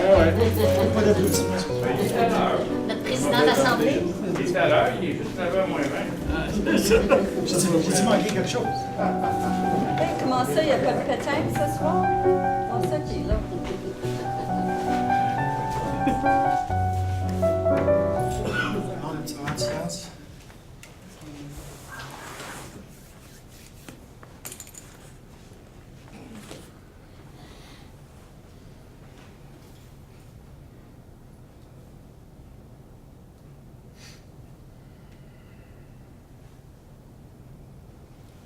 ouais. Pas d'applaudissements. Il est à l'heure. Notre président d'Assemblée. Il est à l'heure, il est juste 9h moins 20. J'ai-tu manqué quelque chose? Hey, comment ça, il n'y a pas de pétanque ce soir? Comment ça qui est là? Un petit moment de silence.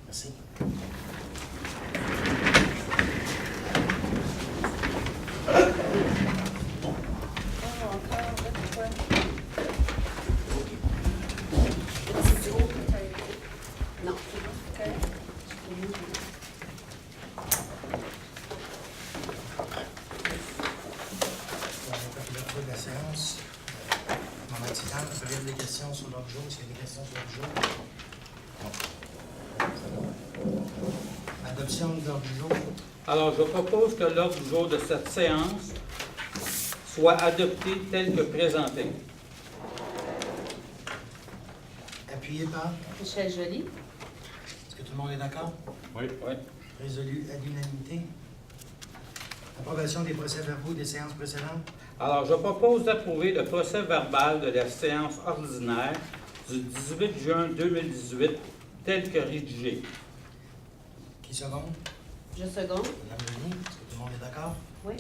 Merci. Non. De la séance. Moment de silence. Je regarde des questions sur l'ordre du jour. S'il y a des questions sur l'ordre du jour. Adoption de l'ordre du jour. Alors, je propose que l'ordre du jour de cette séance soit adopté tel que présenté. Appuyé par. Michel Joly. Est-ce que tout le monde est d'accord? Oui. Résolu à l'unanimité. Approbation des procès-verbaux des séances précédentes. Alors, je propose d'approuver le procès verbal de la séance ordinaire du 18 juin 2018 tel que rédigé. Qui seconde? Je seconde. Madame Denis, est-ce que tout le monde est d'accord? Oui.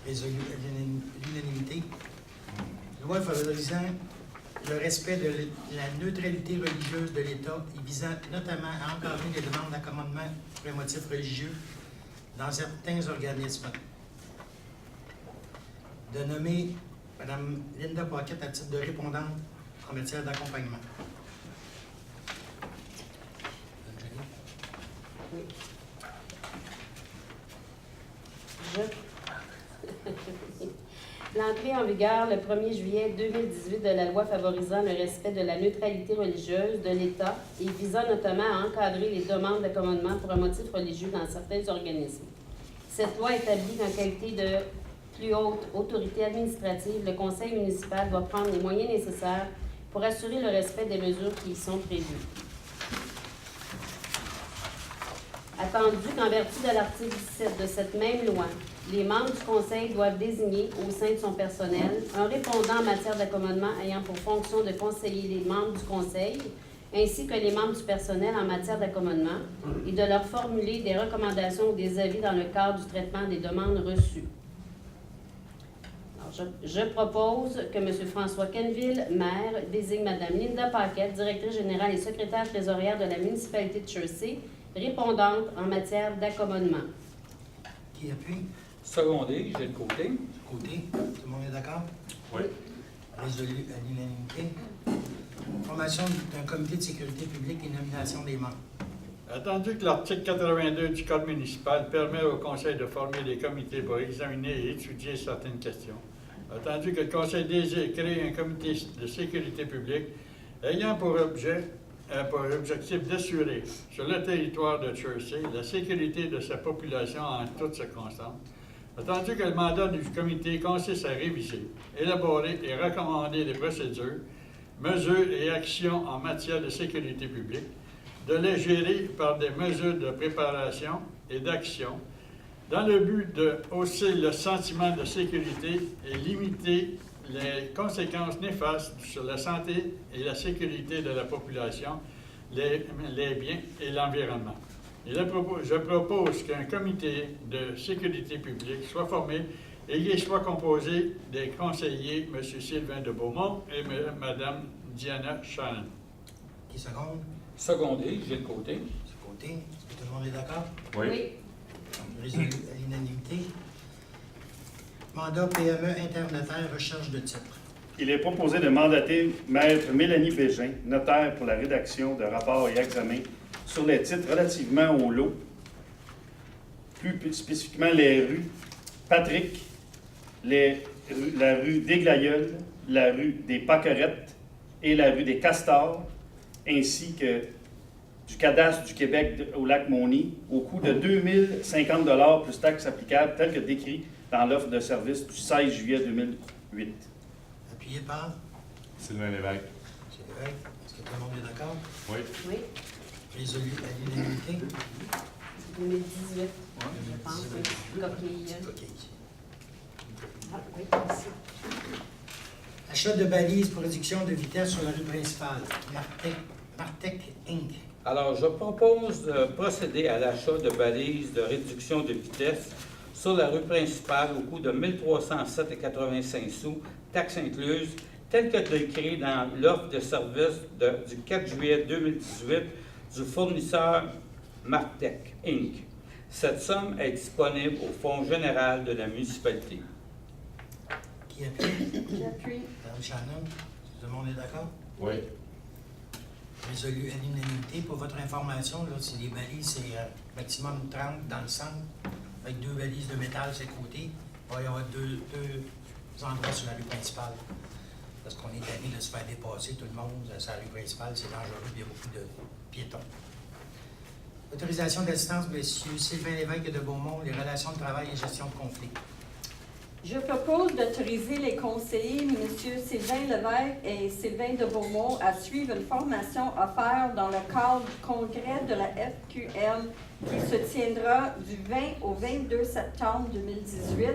Résolu à l'unanimité. Loi favorisant le respect de la neutralité religieuse de l'État et visant notamment à encadrer les demandes d'accommodement pour un motif religieux dans certains organismes. De nommer Mme Linda Paquette à titre de répondante en matière d'accompagnement. Oui. L'entrée en vigueur le 1er juillet 2018 de la loi favorisant le respect de la neutralité religieuse de l'État et visant notamment à encadrer les demandes d'accommodement pour un motif religieux dans certains organismes. Cette loi établit qu'en qualité de plus haute autorité administrative, le conseil municipal doit prendre les moyens nécessaires pour assurer le respect des mesures qui y sont prévues. Attendu qu'en vertu de l'article 17 de cette même loi, les membres du conseil doivent désigner au sein de son personnel un répondant en matière d'accommodement ayant pour fonction de conseiller les membres du conseil ainsi que les membres du personnel en matière d'accommodement et de leur formuler des recommandations ou des avis dans le cadre du traitement des demandes reçues. Alors, je propose que M. François Quenneville, maire, désigne Mme Linda Paquette, directrice générale et secrétaire trésorière de la municipalité de Chersey, répondante en matière d'accommodement. Qui appuie? Secondé, j'ai le côté. Côté. Tout le monde est d'accord? Oui. Résolu à l'unanimité. Formation d'un comité de sécurité publique et nomination des membres. Attendu que l'article 82 du Code municipal permet au Conseil de former des comités pour examiner et étudier certaines questions, attendu que le Conseil désire créer un comité de sécurité publique ayant pour objectif d'assurer sur le territoire de Chersey la sécurité de sa population en toutes circonstances, attendu que le mandat du comité consiste à réviser, élaborer et recommander des procédures, mesures et actions en matière de sécurité publique, de les gérer par des mesures de préparation et d'action dans le but de hausser le sentiment de sécurité et limiter les conséquences néfastes sur la santé et la sécurité de la population, les biens et l'environnement. Je propose qu'un comité de sécurité publique soit formé et qu'il soit composé des conseillers M. Sylvain de Beaumont et Mme Diana Shannon. Qui seconde? Secondé, j'ai le côté. Ce côté. Est-ce que tout le monde est d'accord? Oui. Résolu à l'unanimité. Mandat PME internotaire, recherche de titre. Il est proposé de mandater Maître Mélanie Bégin, notaire pour la rédaction de rapports et examens sur les titres relativement au lot, plus spécifiquement les rues Patrick, la rue des Glaïeuls, la rue des Paquerettes et la rue des Castors, ainsi que du cadastre du Québec au lac Moni au coût de 2050 plus taxes applicables, tel que décrit dans l'offre de service du 16 juillet 2008. Appuyé par Sylvain Lévesque. M. Lévesque. Est-ce que tout le monde est d'accord? Oui. Oui, Résolu à l'unanimité. 2018, je pense. Oui. Coquille. Coquille. Ah, oui, merci. Achat de balises pour réduction de vitesse sur la rue principale. Martec Inc. Alors, je propose de procéder à l'achat de balises de réduction de vitesse sur la rue principale au coût de 1 307,85 sous, taxes incluses, tel que décrit dans l'offre de service du 4 juillet 2018 du fournisseur Martec Inc. Cette somme est disponible au Fonds général de la municipalité. Qui appuie? J'appuie. Mme Shannon. Est-ce que tout le monde est d'accord? Oui. Résolu à l'unanimité. Pour votre information, là, c'est des balises, c'est maximum 30 dans le centre, avec 2 balises de métal sur les côtés. Il va y avoir deux endroits sur la rue principale. Parce qu'on est tanné de se faire dépasser tout le monde. Sur la rue principale, c'est dangereux, puis il y a beaucoup de piétons. Autorisation d'assistance, M. Sylvain Lévesque de Beaumont, les relations de travail et gestion de conflits. Je propose d'autoriser les conseillers, M. Sylvain Lévesque et Sylvain de Beaumont, à suivre une formation offerte dans le cadre du congrès de la FQM qui se tiendra du 20 au 22 septembre 2018,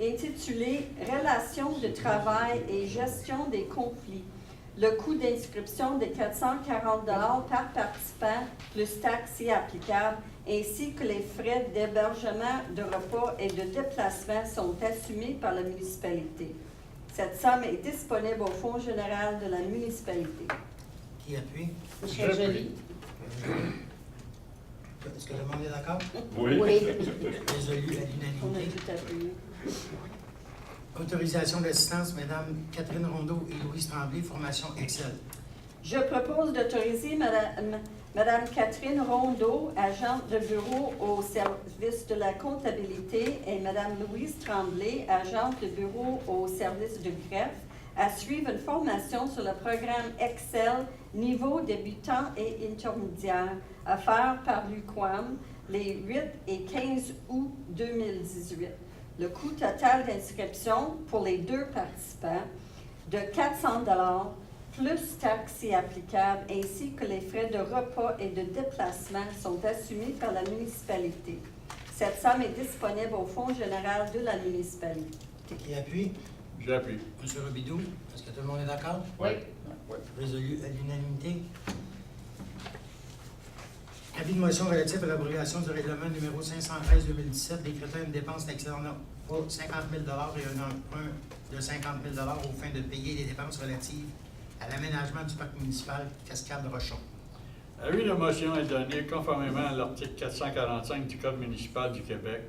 intitulé « Relations de travail et gestion des conflits ». Le coût d'inscription de 440 $ par participant, plus taxes y applicables, ainsi que les frais d'hébergement, de repas et de déplacement sont assumés par la municipalité. Cette somme est disponible au Fonds général de la municipalité. Qui appuie? Michel Joly. Est-ce que le monde est d'accord? Oui. Oui. Résolu à On a l'unanimité. tout appuyé. Autorisation d'assistance, Mme Catherine Rondeau et Louise Tremblay, formation Excel. Je propose d'autoriser Madame Catherine Rondeau, agente de bureau au service de la comptabilité, et Madame Louise Tremblay, agente de bureau au service de greffe, à suivre une formation sur le programme Excel niveau débutant et intermédiaire, à faire par l'UQAM les 8 et 15 août 2018. Le coût total d'inscription pour les 2 participants de 400 $ plus taxes y applicables, ainsi que les frais de repas et de déplacement sont assumés par la municipalité. Cette somme est disponible au Fonds général de la municipalité. Qui appuie? J'appuie. M. Robidoux, est-ce que tout le monde est d'accord? Oui. Résolu à l'unanimité. Avis de motion relatif à l'abrogation du règlement numéro 513-2017 décrétant une dépense d'excédent pour 50 000 $ et un emprunt de 50 000 $ aux fins de payer les dépenses relatives à l'aménagement du parc municipal Cascade-Rochon. Avis de motion est donné conformément à l'article 445 du Code municipal du Québec.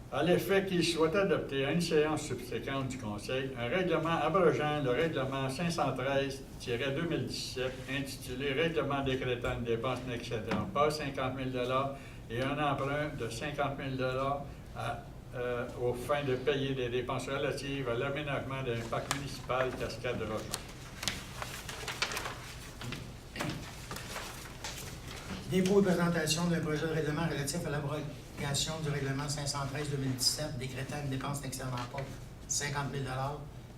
À l'effet qu'il soit adopté à une séance subséquente du Conseil, un règlement abrogeant le règlement 513-2017 intitulé « Règlement décrétant une dépense n'excédant pas 50 000 $ et un emprunt de 50 000 $ aux fins de payer des dépenses relatives à l'aménagement d'un parc municipal Cascade-Rochon. » Dépôt et présentation d'un projet de règlement relatif à l'abrogation du règlement 513-2017 décrétant une dépense n'excédant pas 50 000 $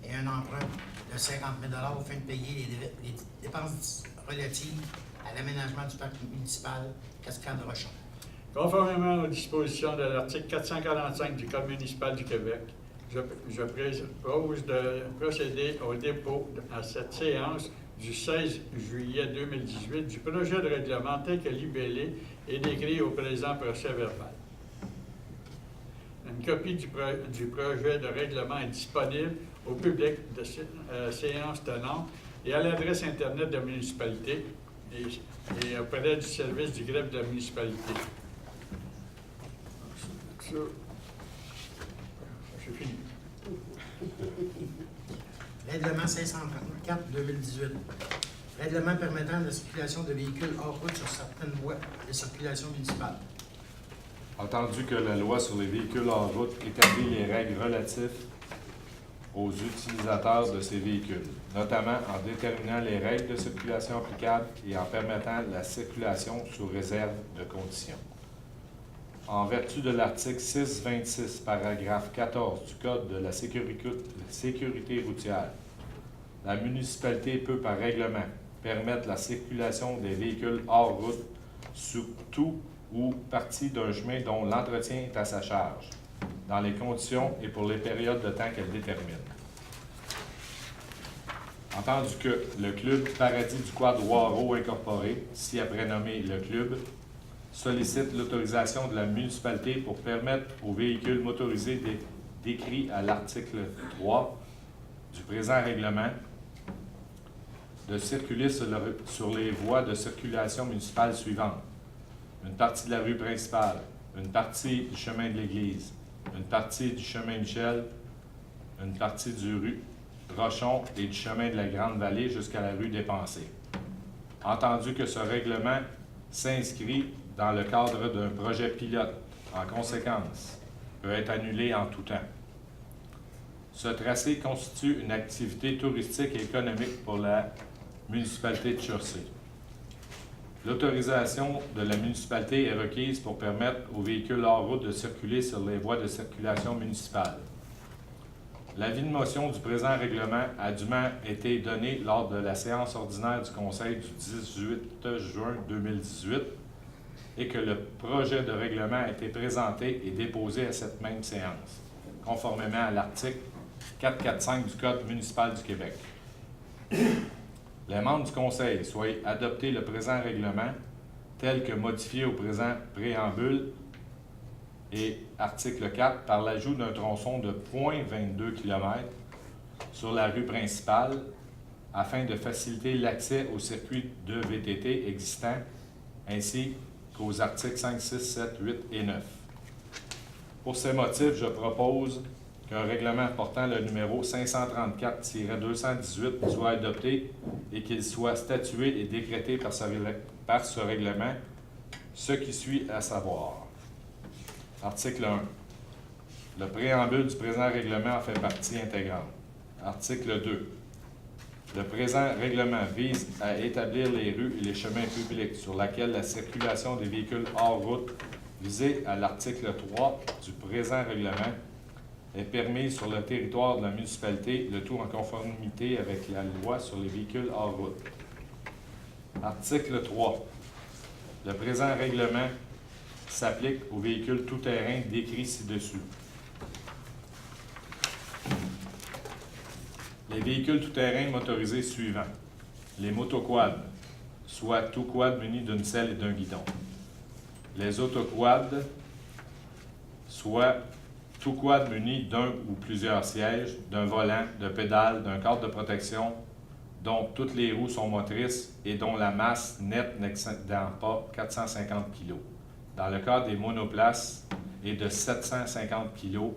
et un emprunt de 50 000 $ aux fins de payer les dépenses relatives à l'aménagement du parc municipal Cascade-Rochon. Conformément aux dispositions de l'article 445 du Code municipal du Québec, je propose de procéder au dépôt à cette séance du 16 juillet 2018 du projet de règlement tel que libellé et décrit au présent procès-verbal. Une copie du projet de règlement est disponible au public de séance tenante et à l'adresse Internet de la municipalité et auprès du service du greffe de la municipalité. C'est fini. Règlement 534-2018. Règlement permettant la circulation de véhicules hors route sur certaines voies de circulation municipale. Entendu que la loi sur les véhicules en route établit les règles relatives aux utilisateurs de ces véhicules, notamment en déterminant les règles de circulation applicables et en permettant la circulation sous réserve de conditions. En vertu de l'article 626, paragraphe 14 du Code de la sécurité routière, la municipalité peut, par règlement, permettre la circulation des véhicules hors route sur tout ou partie d'un chemin dont l'entretien est à sa charge, dans les conditions et pour les périodes de temps qu'elle détermine. Entendu que le Club Paradis du Quad Waro Incorporé, ci après nommé le Club, sollicite l'autorisation de la municipalité pour permettre aux véhicules motorisés décrits à l'article 3 du présent règlement de circuler sur les voies de circulation municipales suivantes: une partie de la rue principale, une partie du chemin de l'Église, une partie du chemin Michel, une partie du rue Rochon et du chemin de la Grande-Vallée jusqu'à la rue des Pensées. Entendu que ce règlement s'inscrit dans le cadre d'un projet pilote, en conséquence, peut être annulé en tout temps. Ce tracé constitue une activité touristique et économique pour la municipalité de Chaussée. L'autorisation de la municipalité est requise pour permettre aux véhicules hors route de circuler sur les voies de circulation municipales. L'avis de motion du présent règlement a dûment été donné lors de la séance ordinaire du Conseil du 18 juin 2018 et que le projet de règlement a été présenté et déposé à cette même séance, conformément à l'article 445 du Code municipal du Québec. Les membres du Conseil soient adoptés le présent règlement tel que modifié au présent préambule et article 4 par l'ajout d'un tronçon de 0,22 km sur la rue principale afin de faciliter l'accès au circuit de VTT existant ainsi qu'aux articles 5, 6, 7, 8 et 9. Pour ces motifs, je propose qu'un règlement portant le numéro 534-218 soit adopté et qu'il soit statué et décrété par ce règlement, ce qui suit à savoir. Article 1. Le préambule du présent règlement en fait partie intégrante. Article 2. Le présent règlement vise à établir les rues et les chemins publics sur lesquels la circulation des véhicules hors route visée à l'article 3 du présent règlement est permise sur le territoire de la municipalité, le tout en conformité avec la loi sur les véhicules hors route. Article 3. Le présent règlement s'applique aux véhicules tout-terrain décrits ci-dessus. Les véhicules tout-terrain motorisés suivants. Les motoquads, soit tout quad muni d'une selle et d'un guidon. Les autoquads, soit tout quad muni d'un ou plusieurs sièges, d'un volant, de pédales, d'un cadre de protection, dont toutes les roues sont motrices et dont la masse nette n'excédant pas 450 kg. Dans le cas des monoplaces et de 750 kg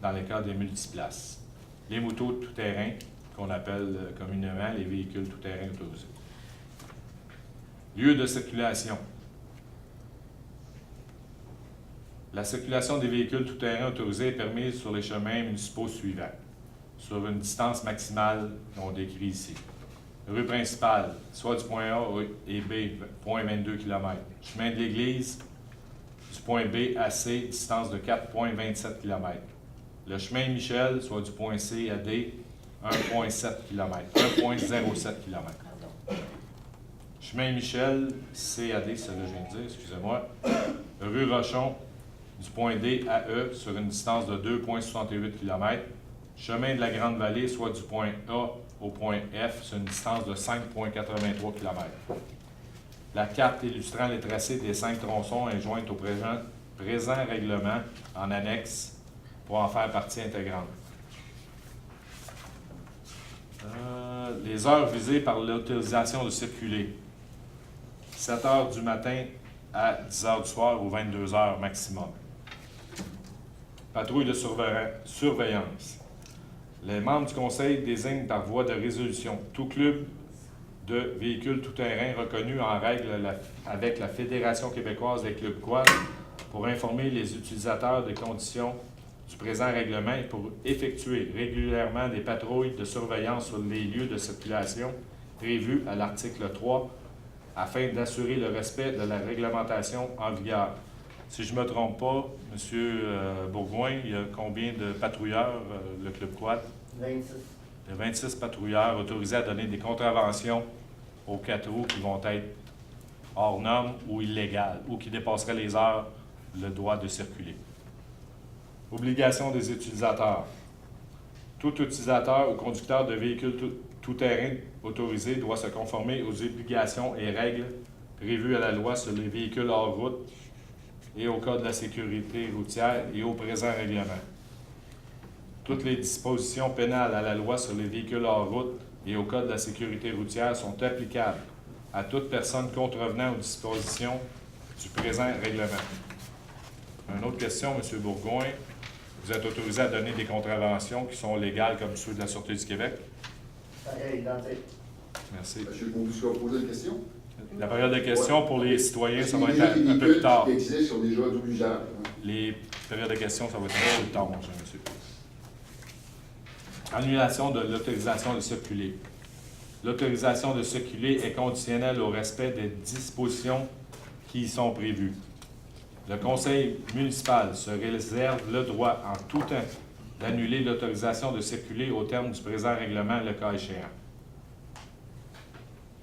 dans le cas des multiplaces. Les motos tout-terrain, qu'on appelle communément les véhicules tout-terrain autorisés. Lieu de circulation. La circulation des véhicules tout-terrain autorisés est permise sur les chemins municipaux suivants, sur une distance maximale qu'on décrit ici. Rue principale, soit du point A et B, 0,22 km. Chemin de l'Église, du point B à C, distance de 4,27 km. Le chemin Michel, soit du point C à D, 1,7 km, 1,07 km. Chemin Michel, C à D, c'est ce que je viens de dire, excusez-moi. Rue Rochon, du point D à E, sur une distance de 2,68 km. Chemin de la Grande-Vallée, soit du point A au point F, sur une distance de 5,83 km. La carte illustrant les tracés des 5 tronçons est jointe au présent règlement en annexe pour en faire partie intégrante. Les heures visées par l'autorisation de circuler. 7 heures du matin à 10 heures du soir ou 22 heures maximum. Patrouille de surveillance. Les membres du Conseil désignent par voie de résolution tout club de véhicules tout-terrain reconnu en règle avec la Fédération québécoise des clubs quad pour informer les utilisateurs des conditions du présent règlement et pour effectuer régulièrement des patrouilles de surveillance sur les lieux de circulation prévus à l'article 3 afin d'assurer le respect de la réglementation en vigueur. Si je ne me trompe pas, M. Bourgoin, il y a combien de patrouilleurs, le Club Quad? 26. De 26 patrouilleurs autorisés à donner des contraventions aux 4 roues qui vont être hors normes ou illégales ou qui dépasseraient les heures le droit de circuler. Obligation des utilisateurs. Tout utilisateur ou conducteur de véhicules tout-terrain autorisé doit se conformer aux obligations et règles prévues à la loi sur les véhicules hors route et au Code de la sécurité routière et au présent règlement. Toutes les dispositions pénales à la loi sur les véhicules hors route et au Code de la sécurité routière sont applicables à toute personne contrevenant aux dispositions du présent règlement. Une autre question, M. Bourgoin. Vous êtes autorisé à donner des contraventions qui sont légales comme ceux de la Sûreté du Québec? Pareil, identique. Merci. Monsieur Bourgoin, vous poser une question? La période de questions pour les citoyens, ça va Les être un peu plus véhicules tard. qui existent sont déjà d'usage. Les périodes de questions, ça va être un peu plus tard, mon cher monsieur. Annulation de l'autorisation de circuler. L'autorisation de circuler est conditionnelle au respect des dispositions qui y sont prévues. Le conseil municipal se réserve le droit en tout temps d'annuler l'autorisation de circuler au terme du présent règlement, le cas échéant.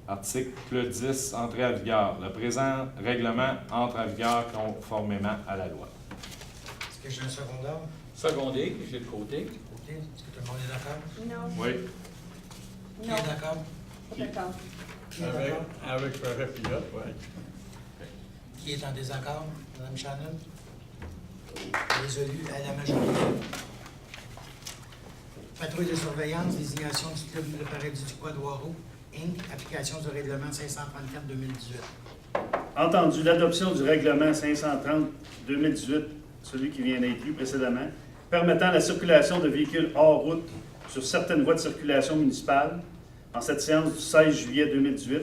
Article 10, entrée en vigueur. Le présent règlement entre en vigueur conformément à la loi. Est-ce que j'ai un secondaire? Secondé, j'ai le côté. OK. Est-ce que tout le monde est d'accord? Non. Oui. Qui Non. est d'accord? Pas d'accord. Qui est Avec, d'accord? avec le pilote, oui. Qui est en désaccord? Mme Shannon? Résolu à la majorité. Patrouille de surveillance, désignation du Club Le Paradis du Quad Waro, Inc., application du règlement 534-2018. Entendu l'adoption du règlement 530-2018, celui qui vient d'être lu précédemment, permettant la circulation de véhicules hors route sur certaines voies de circulation municipale, en cette séance du 16 juillet 2018,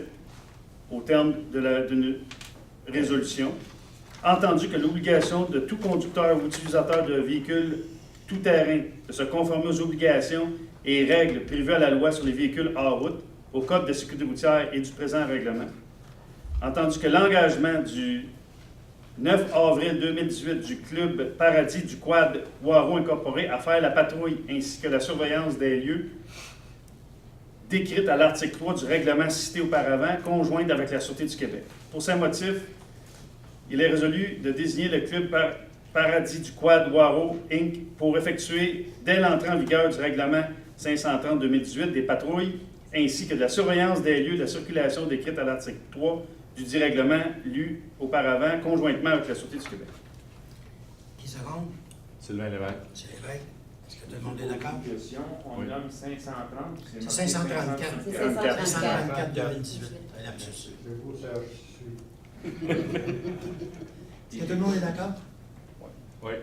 au terme d'une résolution. Entendu que l'obligation de tout conducteur ou utilisateur de véhicules tout-terrain de se conformer aux obligations et règles prévues à la loi sur les véhicules hors route, au Code de sécurité routière et du présent règlement. Entendu que l'engagement du 9 avril 2018 du Club Paradis du Quad Waro Incorporé à faire la patrouille ainsi que la surveillance des lieux décrite à l'article 3 du règlement cité auparavant, conjointe avec la Sûreté du Québec. Pour ces motifs, il est résolu de désigner le Club Paradis du Quad Waro Inc. pour effectuer, dès l'entrée en vigueur du règlement 530-2018, des patrouilles ainsi que de la surveillance des lieux de la circulation décrite à l'article 3 du dit règlement lu auparavant, conjointement avec la Sûreté du Québec. Qui seconde? Sylvain Lévesque. C'est l'évêque. Est-ce que tout le monde est d'accord? Une question, on Oui. nomme 530, C'est marqué 534. C'est 534 2018. Un lapsus. Je vous cherche. Est-ce que tout le monde est d'accord? Oui.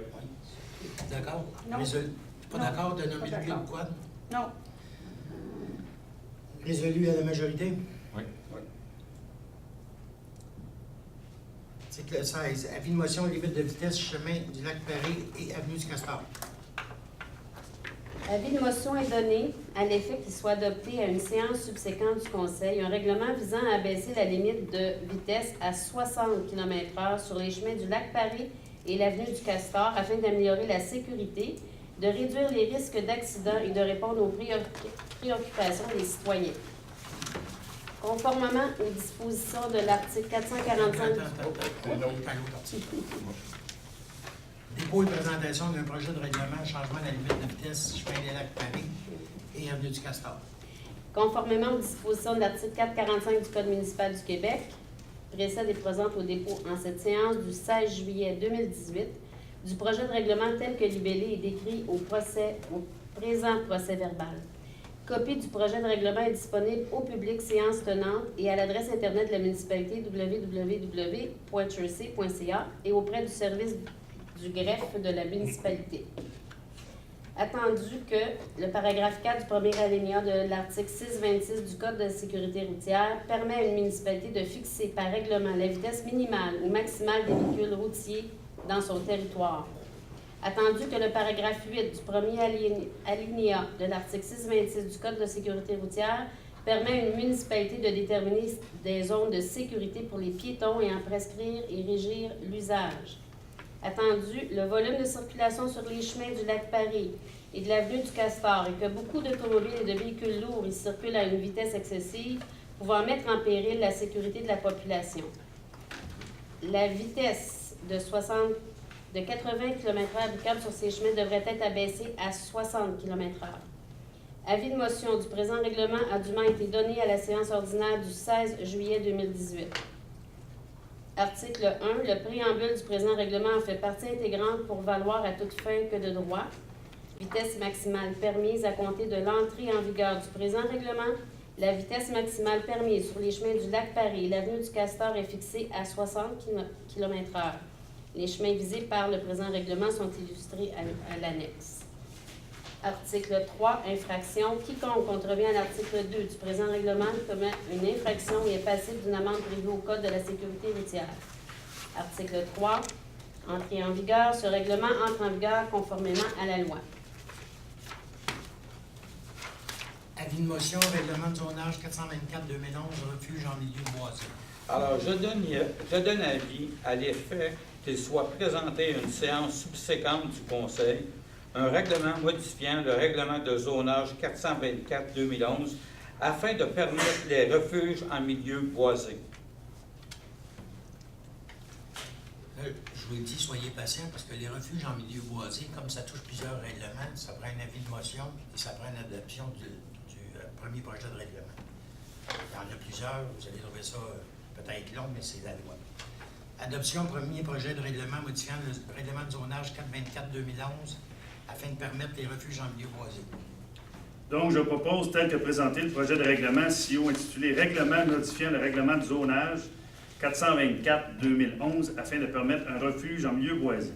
D'accord? Non. Résolu. Pas Non. d'accord de nommer Pas le Club d'accord. Quad? Non. Résolu à la majorité? Oui. C'est le 16. Avis de motion limite de vitesse, chemin du lac Paris et avenue du Castor. Avis de motion est donné à l'effet qu'il soit adopté à une séance subséquente du Conseil un règlement visant à abaisser la limite de vitesse à 60 km/h sur les chemins du lac Paris et l'avenue du Castor afin d'améliorer la sécurité, de réduire les risques d'accidents et de répondre aux préoccupations des citoyens. Conformément aux dispositions de l'article 445 Dépôt et présentation d'un projet de règlement changement de la limite de vitesse chemin des lacs Paris et avenue du Castor. Conformément aux dispositions de l'article 445 du Code municipal du Québec, précède et présente au dépôt en cette séance du 16 juillet 2018 du projet de règlement tel que libellé et décrit au présent procès verbal. Copie du projet de règlement est disponible au public séance tenante et à l'adresse Internet de la municipalité www.churc.ca et auprès du service du greffe de la municipalité. Attendu que le paragraphe 4 du premier alinéa de l'article 626 du Code de la sécurité routière permet à une municipalité de fixer par règlement la vitesse minimale ou maximale des véhicules routiers dans son territoire. Attendu que le paragraphe 8 du premier alinéa de l'article 626 du Code de la sécurité routière permet à une municipalité de déterminer des zones de sécurité pour les piétons et en prescrire et régir l'usage. Attendu, le volume de circulation sur les chemins du lac Paris et de l'avenue du Castor et que beaucoup d'automobiles et de véhicules lourds y circulent à une vitesse excessive, pouvant mettre en péril la sécurité de la population. La vitesse de 80 km/h applicable sur ces chemins devrait être abaissée à 60 km/h. Avis de motion du présent règlement a dûment été donné à la séance ordinaire du 16 juillet 2018. Article 1. Le préambule du présent règlement en fait partie intégrante pour valoir à toute fin que de droit. Vitesse maximale permise à compter de l'entrée en vigueur du présent règlement. La vitesse maximale permise sur les chemins du lac Paris et l'avenue du Castor est fixée à 60 km/h. Les chemins visés par le présent règlement sont illustrés à l'annexe. Article 3. Infraction. Quiconque contrevient à l'article 2 du présent règlement commet une infraction et est passible d'une amende prévue au Code de la sécurité routière. Article 3. Entrée en vigueur. Ce règlement entre en vigueur conformément à la loi. Avis de motion, règlement de zonage 424-2011, refuge en milieu boisé. Alors, je donne avis à l'effet qu'il soit présenté à une séance subséquente du Conseil un règlement modifiant le règlement de zonage 424-2011 afin de permettre les refuges en milieu boisé. Je vous le dis, soyez patients, parce que les refuges en milieu boisé, comme ça touche plusieurs règlements, ça prend un avis de motion et ça prend une adoption du premier projet de règlement. Il y en a plusieurs, vous allez trouver ça peut-être long, mais c'est la loi. Adoption premier projet de règlement modifiant le règlement de zonage 424-2011 afin de permettre les refuges en milieu boisé. Donc, je propose, tel que présenté, le projet de règlement CIO intitulé « Règlement modifiant le règlement de zonage 424-2011 afin de permettre un refuge en milieu boisé. »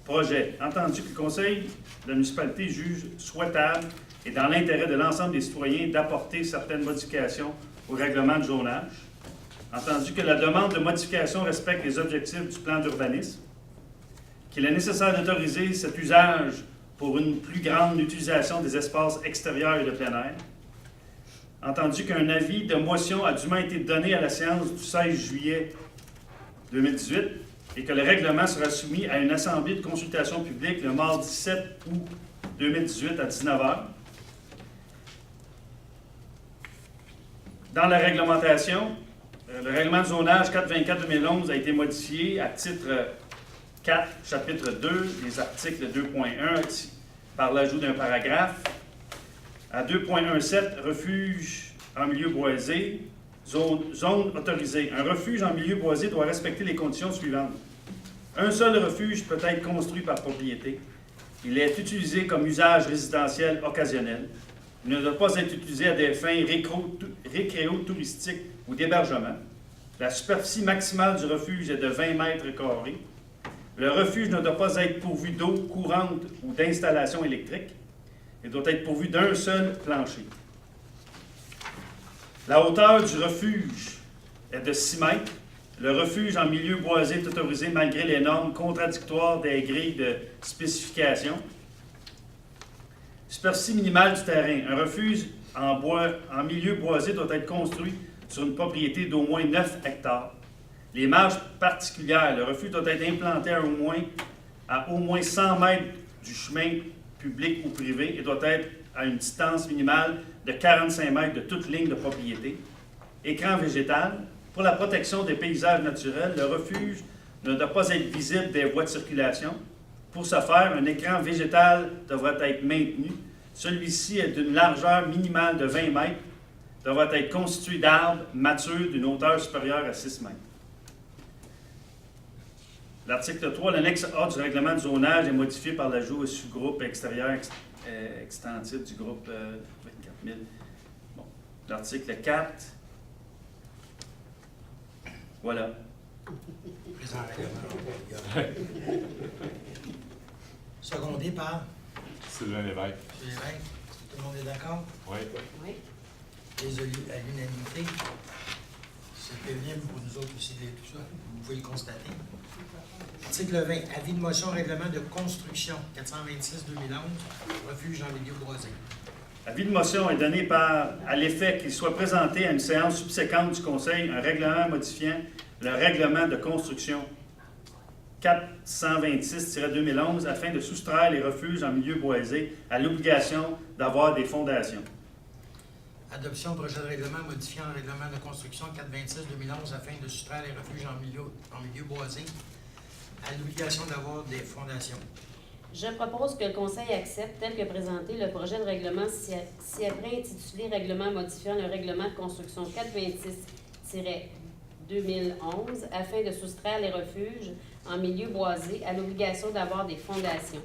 Projet. Entendu que le Conseil de la municipalité juge souhaitable et dans l'intérêt de l'ensemble des citoyens d'apporter certaines modifications au règlement de zonage. Entendu que la demande de modification respecte les objectifs du plan d'urbanisme. Qu'il est nécessaire d'autoriser cet usage pour une plus grande utilisation des espaces extérieurs et de plein air. Entendu qu'un avis de motion a dûment été donné à la séance du 16 juillet 2018 et que le règlement sera soumis à une assemblée de consultation publique le mardi 7 août 2018 à 19h. Dans la réglementation, le règlement de zonage 424-2011 a été modifié à titre 4, chapitre 2, les articles 2.1 par l'ajout d'un paragraphe. À 2.17, refuge en milieu boisé, zone autorisée. Un refuge en milieu boisé doit respecter les conditions suivantes. Un seul refuge peut être construit par propriété. Il est utilisé comme usage résidentiel occasionnel. Il ne doit pas être utilisé à des fins récréo-touristiques ou d'hébergement. La superficie maximale du refuge est de 20 mètres carrés. Le refuge ne doit pas être pourvu d'eau courante ou d'installation électrique. Il doit être pourvu d'un seul plancher. La hauteur du refuge est de 6 mètres. Le refuge en milieu boisé est autorisé malgré les normes contradictoires des grilles de spécification. Superficie minimale du terrain. Un refuge en milieu boisé doit être construit sur une propriété d'au moins 9 hectares. Les marges particulières. Le refuge doit être implanté à au moins 100 mètres du chemin public ou privé et doit être à une distance minimale de 45 mètres de toute ligne de propriété. Écran végétal. Pour la protection des paysages naturels, le refuge ne doit pas être visible des voies de circulation. Pour ce faire, un écran végétal devra être maintenu. Celui-ci est d'une largeur minimale de 20 mètres, devra être constitué d'arbres matures d'une hauteur supérieure à 6 mètres. L'article 3, l'annexe A du règlement de zonage est modifié par l'ajout au sous-groupe extérieur extensif du groupe 24 000. Bon. L'article 4. Voilà. Présent règlement. Secondé par Sylvain Lévesque. M. Lévesque. Est-ce que tout le monde est d'accord? Oui. Oui. Résolu à l'unanimité. C'est C'est pénible pour nous autres aussi, tout ça. Vous pouvez le constater. Article 20. Avis de motion règlement de construction 426-2011, refuge en milieu boisé. Avis de motion est donné à l'effet qu'il soit présenté à une séance subséquente du Conseil un règlement modifiant le règlement de construction 426-2011 afin de soustraire les refuges en milieu boisé à l'obligation d'avoir des fondations. Adoption projet de règlement modifiant le règlement de construction 426-2011 afin de soustraire les refuges en milieu boisé à l'obligation d'avoir des fondations. Je propose que le Conseil accepte, tel que présenté, le projet de règlement ci-après intitulé Règlement modifiant le règlement de construction 426-2011 afin de soustraire les refuges en milieu boisé à l'obligation d'avoir des fondations.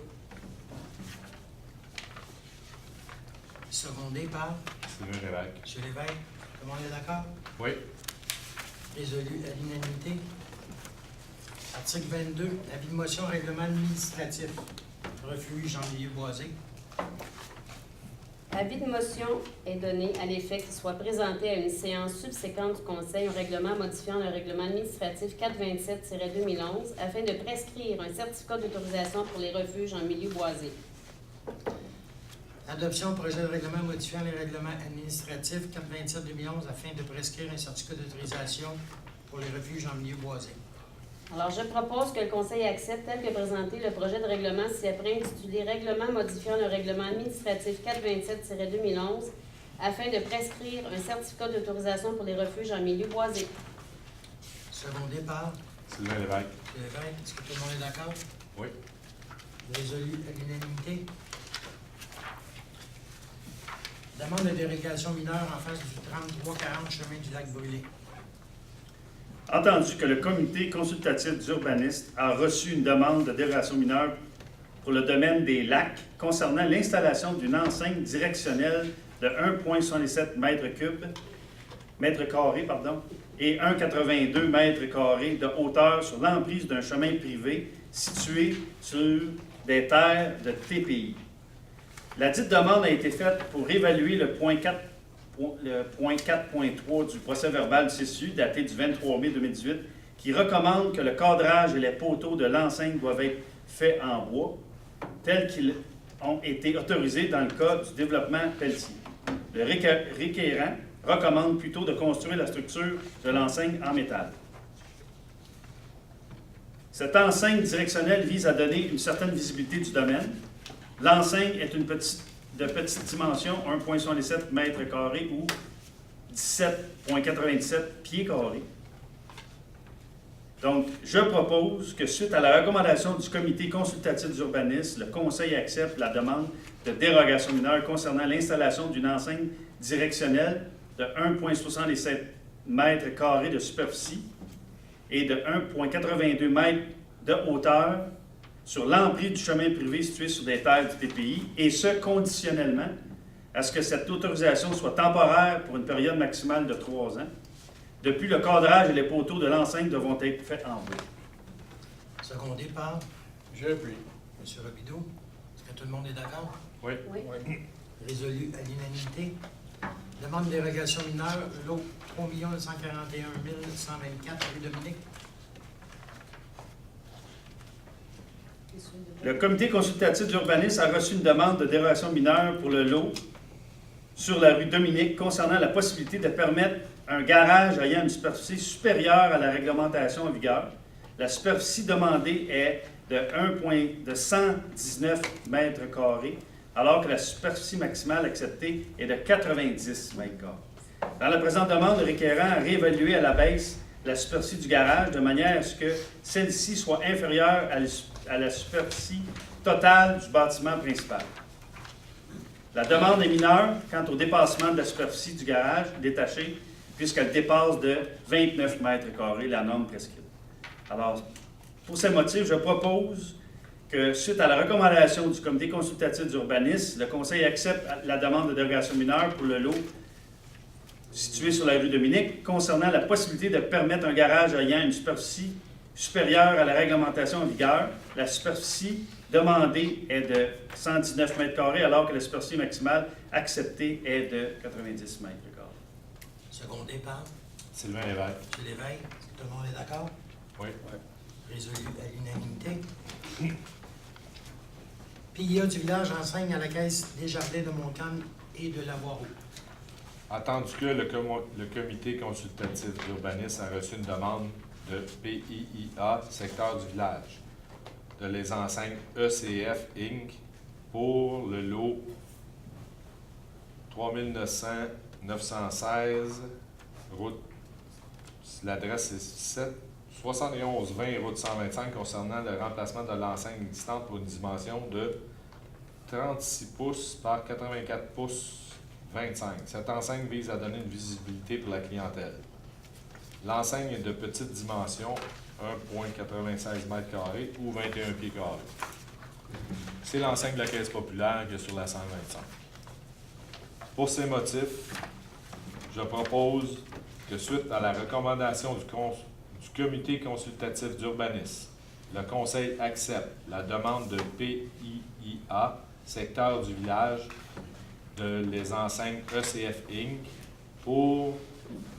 Secondé par Sylvain Lévesque. M. Lévesque. Tout le monde est d'accord? Oui. Résolu à l'unanimité. Article 22. Avis de motion règlement administratif. Refuge en milieu boisé. Avis de motion est donné à l'effet qu'il soit présenté à une séance subséquente du Conseil un règlement modifiant le règlement administratif 427-2011 afin de prescrire un certificat d'autorisation pour les refuges en milieu boisé. Adoption projet de règlement modifiant les règlements administratifs 427-2011 afin de prescrire un certificat d'autorisation pour les refuges en milieu boisé. Alors, je propose que le Conseil accepte, tel que présenté, le projet de règlement ci-après intitulé Règlement modifiant le règlement administratif 427-2011 afin de prescrire un certificat d'autorisation pour les refuges en milieu boisé. Secondé par Sylvain Lévesque. M. Lévesque. Est-ce que tout le monde est d'accord? Oui. Résolu à l'unanimité. Demande de dérogation mineure en face du 3340 chemin du lac Brûlé. Entendu que le comité consultatif d'urbanistes a reçu une demande de dérogation mineure pour le domaine des lacs concernant l'installation d'une enseigne directionnelle de 1,67 mètres carrés et 1,82 mètres carrés de hauteur sur l'emprise d'un chemin privé situé sur des terres de TPI. La dite demande a été faite pour évaluer le point 4.3 du procès-verbal du CSU daté du 23 mai 2018 qui recommande que le cadrage et les poteaux de l'enseigne doivent être faits en bois tels qu'ils ont été autorisés dans le cas du développement Pelletier. Le requérant recommande plutôt de construire la structure de l'enseigne en métal. Cette enseigne directionnelle vise à donner une certaine visibilité du domaine. L'enseigne est de petite dimension, 1,67 mètres carrés ou 17,97 pieds carrés. Donc, je propose que suite à la recommandation du comité consultatif d'urbanisme, le Conseil accepte la demande de dérogation mineure concernant l'installation d'une enseigne directionnelle de 1,67 mètres carrés de superficie et de 1,82 mètres de hauteur sur l'emprise du chemin privé situé sur des terres du TPI, et ce, conditionnellement à ce que cette autorisation soit temporaire pour une période maximale de 3 ans. Depuis, le cadrage et les poteaux de l'enseigne devront être faits en bois. Secondé par J'appuie. M. Robideau. Est-ce que tout le monde est d'accord? Oui. Oui. Résolu à l'unanimité. Demande de dérogation mineure, lot 3 141 124, rue Dominique. Le comité consultatif d'urbanisme a reçu une demande de dérogation mineure pour le lot sur la rue Dominique concernant la possibilité de permettre un garage ayant une superficie supérieure à la réglementation en vigueur. La superficie demandée est de 119 mètres carrés, alors que la superficie maximale acceptée est de 90 mètres carrés. Dans la présente demande, le requérant a réévalué à la baisse la superficie du garage de manière à ce que celle-ci soit inférieure à la superficie totale du bâtiment principal. La demande est mineure quant au dépassement de la superficie du garage détaché, puisqu'elle dépasse de 29 mètres carrés, la norme prescrite. Alors, pour ces motifs, je propose que, suite à la recommandation du comité consultatif d'urbanisme, le Conseil accepte la demande de dérogation mineure pour le lot situé sur la rue Dominique concernant la possibilité de permettre un garage ayant une superficie supérieure à la réglementation en vigueur. La superficie demandée est de 119 mètres carrés, alors que la superficie maximale acceptée est de 90 mètres carrés. Secondé par Sylvain Lévesque. M. Lévesque, est-ce que tout le monde est d'accord? Oui. Résolu à l'unanimité. PIA du village enseigne à la Caisse des Jardins de Montcalm et de Lavoie. Attendu que le comité consultatif d'urbanisme a reçu une demande de PIIA, secteur du village, de les enseignes ECF Inc. pour le lot 3916, route, l'adresse est 7120 route 125 concernant le remplacement de l'enseigne existante pour une dimension de 36 pouces par 84 pouces 25. Cette enseigne vise à donner une visibilité pour la clientèle. L'enseigne est de petite dimension, 1,96 m² ou 21 pieds carrés. C'est l'enseigne de la Caisse populaire qui est sur la 125. Pour ces motifs, je propose que suite à la recommandation du comité consultatif d'urbanisme, le Conseil accepte la demande de PIIA, secteur du village, de les enseignes ECF Inc. pour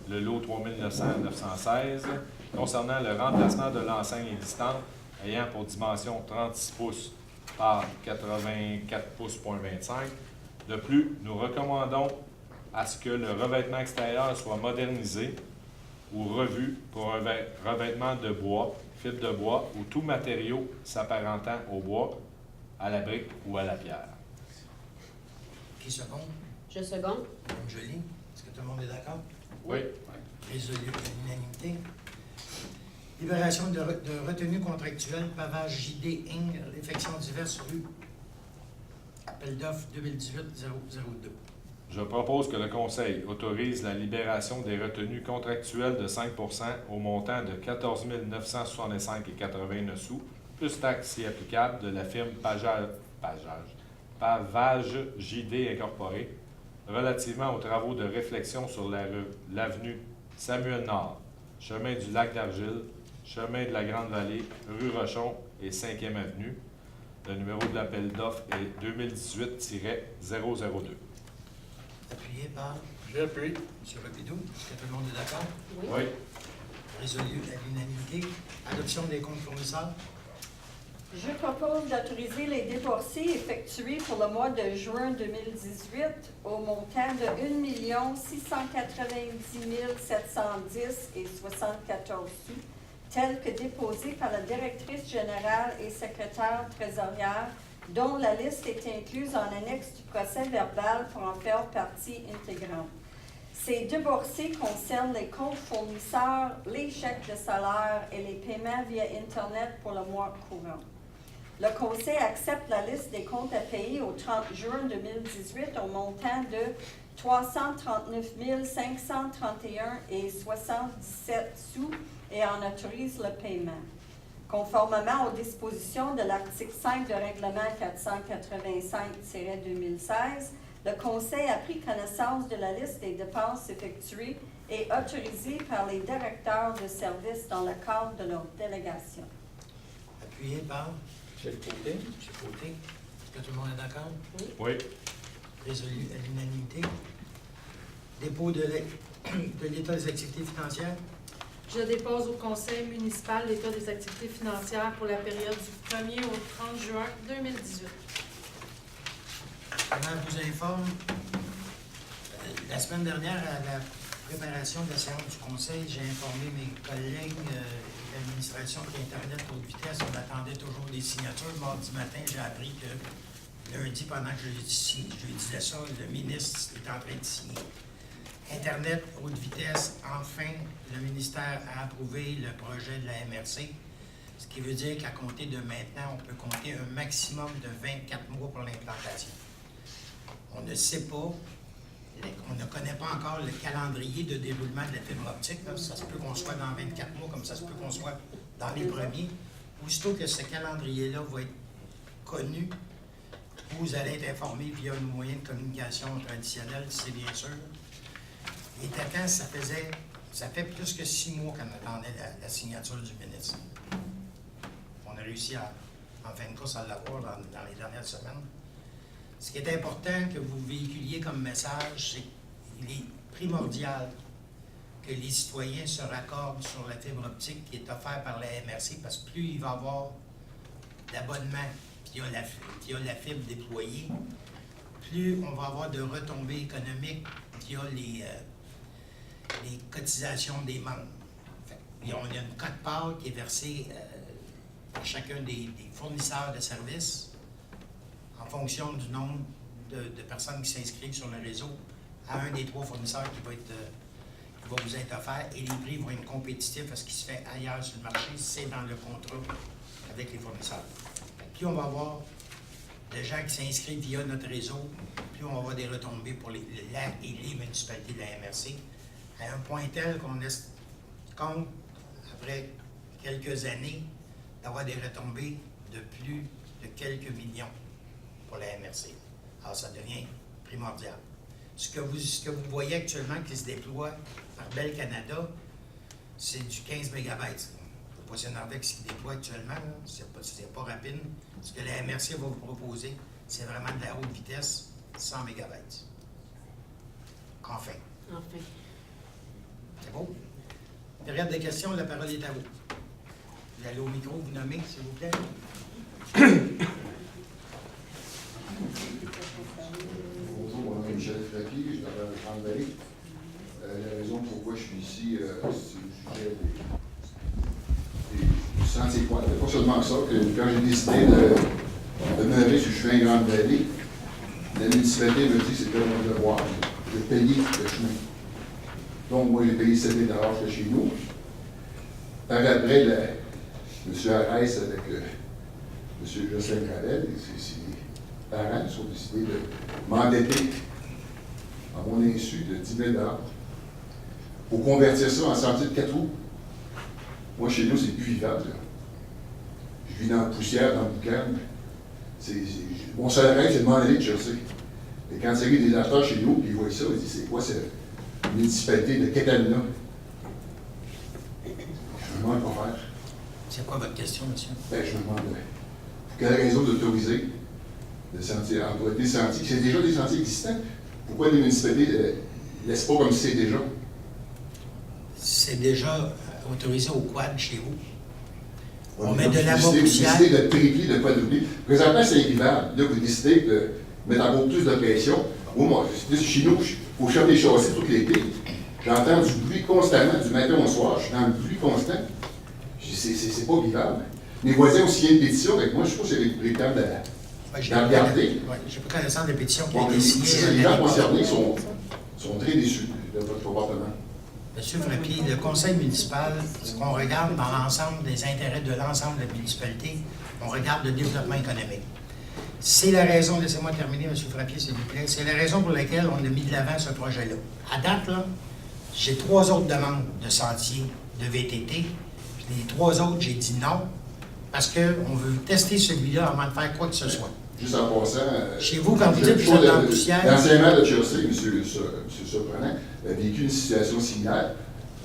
le lot 3916 concernant le remplacement de l'enseigne existante ayant pour dimension 36 pouces par 84 pouces.25. De plus, nous recommandons à ce que le revêtement extérieur soit modernisé ou revu pour un revêtement de bois, fibre de bois ou tout matériau s'apparentant au bois, à la brique ou à la pierre. Qui seconde? Je seconde. Mme Joly, est-ce que tout le monde est d'accord? Oui. Résolu à l'unanimité. Libération de retenue contractuelle, pavage JD Inc., réfection diverses rue. Appel d'offres 2018-002. Je propose que le Conseil autorise la libération des retenues contractuelles de 5 % au montant de 14 965,89 sous, plus taxes si applicable, de la firme Pavage JD Incorporé, relativement aux travaux de réflexion sur l'avenue Samuel-Nord, chemin du Lac d'Argile, chemin de la Grande-Vallée, rue Rochon et 5e avenue. Le numéro de l'appel d'offres est 2018-002. Appuyé par J'appuie. M. Rapidou. Est-ce que tout le monde est d'accord? Oui. Oui. Résolu à l'unanimité. Adoption des comptes fournisseurs. Je propose d'autoriser les débourser effectués pour le mois de juin 2018 au montant de 1 690 710,74 sous, tel que déposé par la directrice générale et secrétaire trésorière, dont la liste est incluse en annexe du procès-verbal pour en faire partie intégrante. Ces déboursés concernent les comptes fournisseurs, les chèques de salaire et les paiements via Internet pour le mois courant. Le Conseil accepte la liste des comptes à payer au 30 juin 2018 au montant de 339 531,77 sous et en autorise le paiement. Conformément aux dispositions de l'article 5 du règlement 485-2016, le Conseil a pris connaissance de la liste des dépenses effectuées et autorisées par les directeurs de services dans le cadre de leur délégation. Appuyé par M. Côté. M. Côté. Est-ce que tout le monde est d'accord? Oui. Résolu à l'unanimité. Dépôt de l'état des activités financières. Je dépose au Conseil municipal l'état des activités financières pour la période du 1er au 30 juin 2018. Je vous informe, la semaine dernière, à la préparation de la séance du Conseil, j'ai informé mes collègues de l'administration qu'Internet haute vitesse, on attendait toujours des signatures. Mardi matin, j'ai appris que lundi, pendant que je disais ça, le ministre est en train de signer. Internet haute vitesse, enfin, le ministère a approuvé le projet de la MRC, ce qui veut dire qu'à compter de maintenant, on peut compter un maximum de 24 mois pour l'implantation. On ne sait pas, on ne connaît pas encore le calendrier de déroulement de la fibre optique. Là. Ça se peut qu'on soit dans 24 mois, comme ça se peut qu'on soit dans les premiers. Aussitôt que ce calendrier-là va être connu, vous allez être informé via un moyen de communication traditionnel, c'est bien sûr. Et quand ça fait plus que 6 mois qu'on attendait la signature du ministre. On a réussi en fin de course à l'avoir dans les dernières semaines. Ce qui est important que vous véhiculiez comme message, c'est qu'il est primordial que que les citoyens se raccordent sur la fibre optique qui est offerte par la MRC, parce que plus il va y avoir d'abonnements via la fibre déployée, plus on va avoir de retombées économiques via les cotisations des membres. Il y a une quote-part qui est versée à chacun des fournisseurs de services en fonction du nombre de personnes qui s'inscrivent sur le réseau à un des 3 fournisseurs qui va vous être offert, et les prix vont être compétitifs à ce qui se fait ailleurs sur le marché, c'est dans le contrat avec les fournisseurs. Plus on va avoir de gens qui s'inscrivent via notre réseau, plus on va avoir des retombées pour les municipalités de la MRC, à un point tel qu'on laisse compte, après quelques années, d'avoir des retombées de plus de quelques millions pour la MRC. Alors, ça devient primordial. Ce que vous voyez actuellement qui se déploie par Bell Canada, c'est du 15 MB. Il ne faut pas s'énerver avec ce qui déploie actuellement. Ce n'est pas rapide. Ce que la MRC va vous proposer, c'est vraiment de la haute vitesse, 100 MB. Enfin. Enfin. C'est beau? Période de questions, la parole est à vous. Vous allez au micro, vous nommez, s'il vous plaît. Bonjour, mon nom est Michel Frappier, je travaille à Grande-Vallée. La raison pourquoi je suis ici, c'est au sujet du sentier quad. C'est pas seulement ça, que quand j'ai décidé de demeurer sur le chemin Grande-Vallée, la municipalité me dit que c'était mon devoir de payer le chemin. Donc, moi, j'ai payé 7 000 $ chez nous. Par après, M. Arès avec M. Jocelyn Gravel, ses parents ont décidé de m'endetter à mon insu de 10 000 $ pour convertir ça en sentier de 4 roues. Moi, chez nous, c'est plus vivable. Là. Je vis dans la poussière, dans le boucan. Mon seul rêve, c'est de m'en aller de Jersey. Et quand il y a des acheteurs chez nous, puis ils voient ça, ils disent, c'est quoi cette municipalité de Catalina? Je me demande quoi faire. C'est quoi votre question, monsieur? Ben, je me demande pour quelle raison d'autoriser le sentier, emprunter des sentiers, c'est déjà des sentiers existants. Pourquoi les municipalités ne laissent pas comme c'est déjà? C'est déjà autorisé au quad chez vous. Ouais, On met de la vous poussière. décidez de triplier, de quadrupler. Présentement, c'est équivalent. Là, vous décidez de mettre encore plus de pression. Moi, chez nous, il faut chercher des châssis tout l'été. J'entends du bruit constamment, du matin au soir. Je suis dans le bruit constant. C'est pas vivable. Mes voisins ont signé une pétition avec moi. Je trouve que c'est le temps de la regarder. J'ai pas connaissance de pétition qui a Bon, été signée. les gens concernés sont très déçus de votre comportement. Monsieur Frappier, le conseil municipal, ce qu'on regarde dans l'ensemble des intérêts de l'ensemble de la municipalité, on regarde le développement économique. C'est la raison, laissez-moi terminer, M. Frappier, s'il vous plaît, c'est la raison pour laquelle on a mis de l'avant ce projet-là. À date, là, j'ai 3 autres demandes de sentiers, de VTT. Les 3 autres, j'ai dit non, parce qu'on veut tester celui-là avant de faire quoi que ce soit. Juste en passant, chez vous, quand vous dites que vous êtes dans la poussière... L'ancien maire de Chelsea, M. Surprenant, a vécu une situation similaire.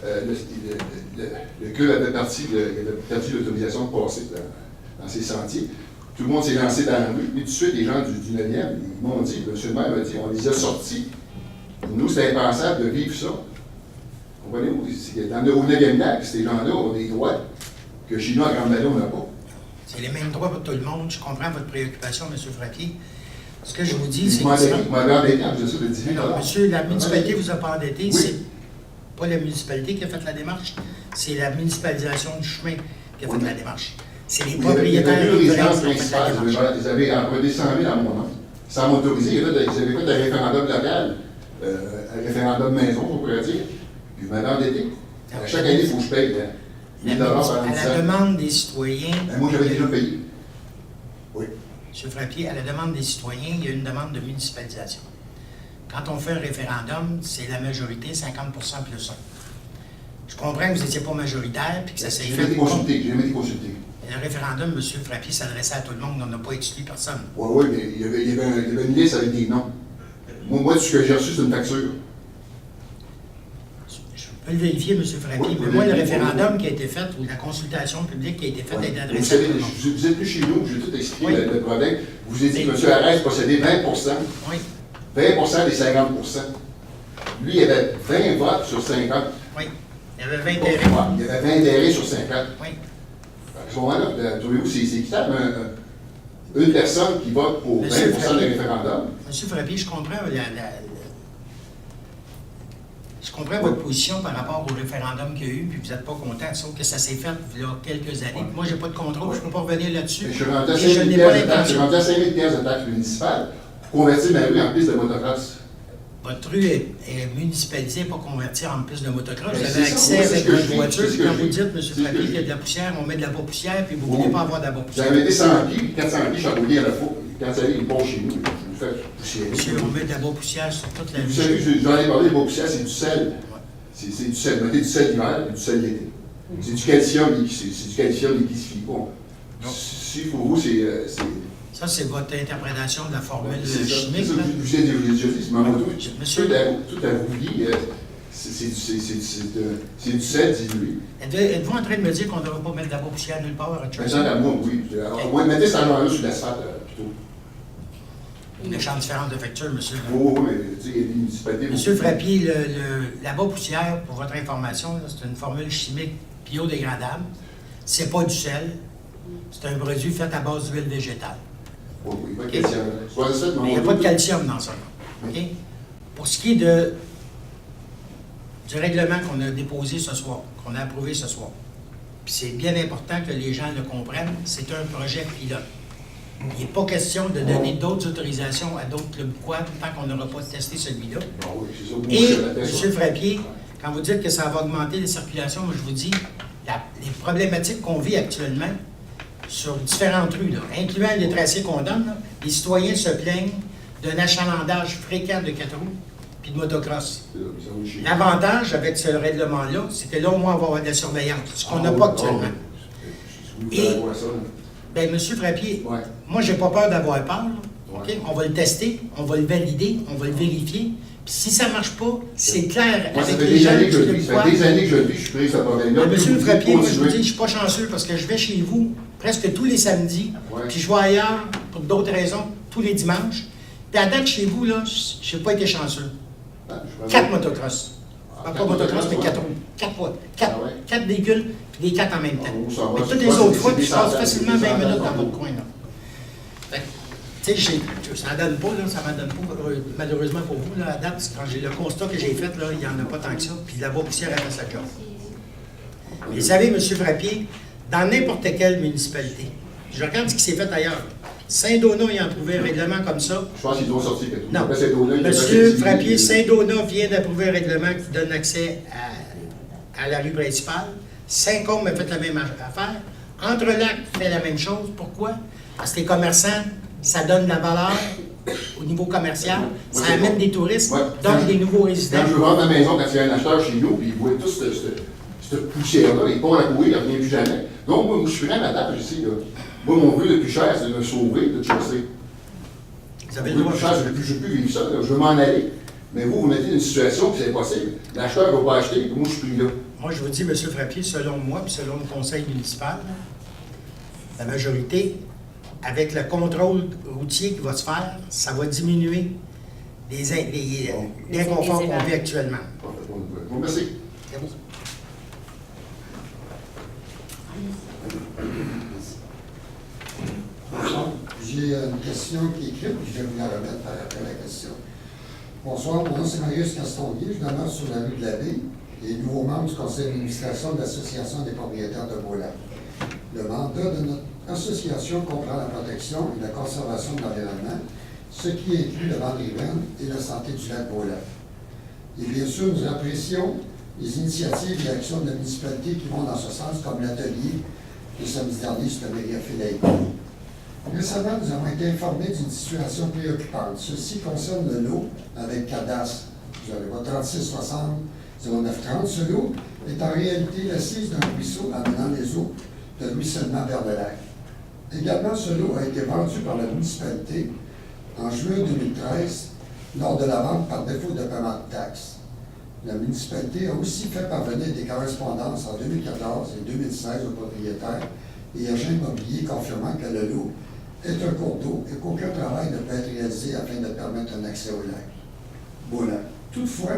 Le club avait perdu l'autorisation de passer dans ces sentiers. Tout le monde s'est lancé dans la rue, puis tout de suite, les gens du 9e, ils m'ont dit, M. le maire m'a dit, on les a sortis. Pour nous, c'était impensable de vivre ça. Comprenez-vous? Au 9e lac, ces gens-là ont des droits que chez nous, à Grande-Vallée, on n'a pas. C'est les mêmes droits pour tout le monde. Je comprends votre préoccupation, M. Frappier. Ce que je vous dis, c'est que... Vous m'avez endetté en dessous de 10 000 $. Monsieur, la municipalité vous a pas endetté. Oui. C'est pas la municipalité qui a fait la démarche, c'est la municipalisation du chemin qui a fait la démarche. C'est les propriétaires de résidences principales. Ils avaient emprunté 100 000 à mon nom, sans m'autoriser. Ils avaient fait un référendum local, un référendum maison, on pourrait dire. Puis ils m'avaient endetté. Chaque année, il faut que je paye 1 000 $ par an. À la demande des citoyens... Moi, j'avais déjà payé. Oui. M. Frappier, à la demande des citoyens, il y a une demande de municipalisation. Quand on fait un référendum, c'est la majorité, 50% plus 1. Je comprends que vous n'étiez pas majoritaire puis que ça s'est fait... J'ai jamais été consulté. Le référendum, M. Frappier, s'adressait à tout le monde, on n'a pas exclu personne. Oui, mais il y avait une liste avec des noms. Moi, tout ce que j'ai reçu, c'est une facture. Je peux le vérifier, M. Frappier, mais moi, le référendum qui a été fait, ou la consultation publique qui a été faite, est adressée vous savez, à tout le monde. Vous êtes venu chez nous, j'ai tout expliqué le problème. Vous avez dit que M. Arès possédait 20 Oui. 20 des 50 Lui, il avait 20 votes sur 50. Oui. Il y avait 20 Ouais, terrains. il y avait 20 terrains sur 50. Oui. À ce moment-là, trouvez-vous que c'est équitable? Une personne qui vote pour 20 Monsieur du Frappier. référendum? Monsieur Frappier, je comprends je comprends votre position par rapport au référendum qu'il y a eu, puis vous n'êtes pas content, sauf que ça s'est fait il y a quelques années. Ouais. Moi, je n'ai pas de contrôle, je ne peux pas revenir là-dessus. Je suis rendu à Et je 5 n'ai 000 pas piastres de taxes. Je suis l'intention. rendu à 5 000 piastres de taxes municipales pour convertir ma rue en piste de motocross. Votre rue est municipalisée, pas convertie en piste de motocross. Vous Ben, avez c'est ça, accès moi, c'est avec ce que votre je dis, voiture. c'est ce Puis que quand je vous dis. dites, M. C'est ce que Frappier, je qu'il y a de dis. la poussière, on met de la bonne poussière, puis vous ne Oui. voulez pas avoir de la bonne poussière. J'avais été 100 pieds, 400 pieds charbonniers à la fois. Quand ça arrive, il bon chez nous, je me fais poussiérer. Monsieur, on met de la bonne poussière sur toute la Vous rue. savez, j'en ai parlé, les beaux poussières, c'est du sel. C'est du sel. Mettez du sel l'hiver et du sel l'été. C'est du calcium, c'est du calcium liquidifié. Bon. Si pour vous, c'est. Ça, c'est votre interprétation de la formule C'est ça. chimique. C'est ça, là. je vous ai déjà dit, c'est ma moto. Monsieur- Tout à roulis, c'est du sel dilué. Êtes-vous en train de me dire qu'on ne devrait pas mettre de la bonne poussière nulle part à Churchill? Maintenant, à moi, oui. Au moins, mettez cet argent-là sur l'asphalte, plutôt. Une méchante différence de facture, monsieur. Oui, mais tu sais, il y a des municipalités. Monsieur Frappier, la bas poussière, pour votre information, là, c'est une formule chimique biodégradable. C'est pas du sel. C'est un produit fait à base d'huile végétale. Oui, oui, pas de calcium. Soit ça, Mais il n'y a pas de calcium dans ça. OK? Pour ce qui est du règlement qu'on a déposé ce soir, qu'on a approuvé ce soir, puis c'est bien important que les gens le comprennent, c'est un projet pilote. Il n'est pas question de donner d'autres autorisations à d'autres clubs quad tant qu'on n'aura pas testé celui-là. Bon, oui, c'est ça. Moi, Et, je l'appelle M. ça. Frappier, quand vous dites que ça va augmenter les circulations, moi je vous dis, les problématiques qu'on vit actuellement sur différentes rues, là, incluant les tracés qu'on donne, là, les citoyens se plaignent d'un achalandage fréquent de 4 roues puis de motocross. Ça va chier. L'avantage avec ce règlement-là, c'est que là, au moins, on va avoir de la surveillance, ce qu'on n'a pas actuellement. Vous Et- allez voir ça, là. Bien, M. Frappier, Ouais. moi, j'ai pas peur d'avoir peur. Là. Ouais. OK? On va le tester, on va le valider, on va le vérifier. Puis si ça ne marche pas, c'est clair Moi, ça avec fait les des gens années qui que je le le vis. Ça voient. fait des années que je le vis, je suis pris ce problème-là. Monsieur Puis vous Frappier, moi, je vous continuez. dis, je ne suis pas chanceux parce que je vais chez vous presque tous les samedis, Ouais. puis je vais ailleurs pour d'autres raisons tous les dimanches. Puis à date, chez vous, là, je n'ai pas été chanceux. Ah, je suis 4 motocross. Pas quatre motocross, mais ouais. 4 roues. 4 fois. 4 Ah ouais? véhicules, puis les 4 en même temps. Ah, ça va, Mais c'est toutes les pas- autres c'est fois, des puis je passe centaines, facilement des 20 minutes centaines dans par votre jour. coin. Là. Fait que, tu sais, ça ne donne pas, là, ça ne donne pas, malheureusement pour vous, là, à date, quand j'ai le constat que j'ai fait, là, il n'y en a pas tant que ça, puis la poussière a fait sa job. Et vous savez, M. Frappier, dans n'importe quelle municipalité, je regarde ce qui s'est fait ailleurs. Saint-Donat y a approuvé un règlement comme ça. Je pense qu'ils ont sorti quelque chose. Non. Après, c'est Donald, il y a Monsieur pas de- Frappier, Saint-Donat vient d'approuver un règlement qui donne accès à la rue principale. Saint-Côme a fait la même affaire. Entrelac fait la même chose. Pourquoi? Parce que les commerçants, ça donne de la valeur au niveau commercial, ça Ouais, c'est amène bon. des touristes, Ouais. donc des nouveaux résidents. Quand je rentre à la maison, quand il y a un acheteur chez nous, puis il voit toute cette poussière-là, il part à courir, il ne revient plus jamais. Donc, moi, je suis prêt à ma table, j'essaie de. Moi, mon but le plus cher, c'est de me sauver, de chasser. Vous avez le Le droit plus de cher, faire je ne peux plus vivre ça, là. Je veux m'en aller. Mais vous mettez une situation que c'est impossible. L'acheteur ne va pas acheter, puis moi, je suis pris là. Moi, je vous dis, M. Frappier, selon moi, puis selon le conseil municipal, la majorité, avec le contrôle routier qui va se faire, ça va diminuer l'inconfort qu'on vit actuellement. Bon, merci. C'est bon. Bonsoir. J'ai une question qui est écrite, puis je vais vous la remettre par après la question. Bonsoir, mon nom c'est Marius Castonguay, je demeure sur la rue de l'Abbé et nouveau membre du conseil d'administration de l'Association des propriétaires de Beaulac. Le mandat de notre association comprend la protection et la conservation de l'environnement, ce qui inclut le vent riveraine et la santé du lac Beaulac. Et bien sûr, nous apprécions les initiatives et actions de la municipalité qui vont dans ce sens, comme l'atelier le samedi dernier sur la mairie à Philadelphie. Récemment, nous avons été informés d'une situation préoccupante. Ceci concerne le lot avec cadastre. Vous avez votre 3660-0930. Ce lot est en réalité l'assise d'un ruisseau amenant les eaux de ruissellement vers le lac. Également, ce lot a été vendu par la municipalité en juin 2013 lors de la vente par défaut de paiement de taxes. La municipalité a aussi fait parvenir des correspondances en 2014 et 2016 aux propriétaires et agents immobiliers confirmant que le lot est un cours d'eau et qu'aucun travail ne peut être réalisé afin de permettre un accès au lac. Beaulac. Toutefois,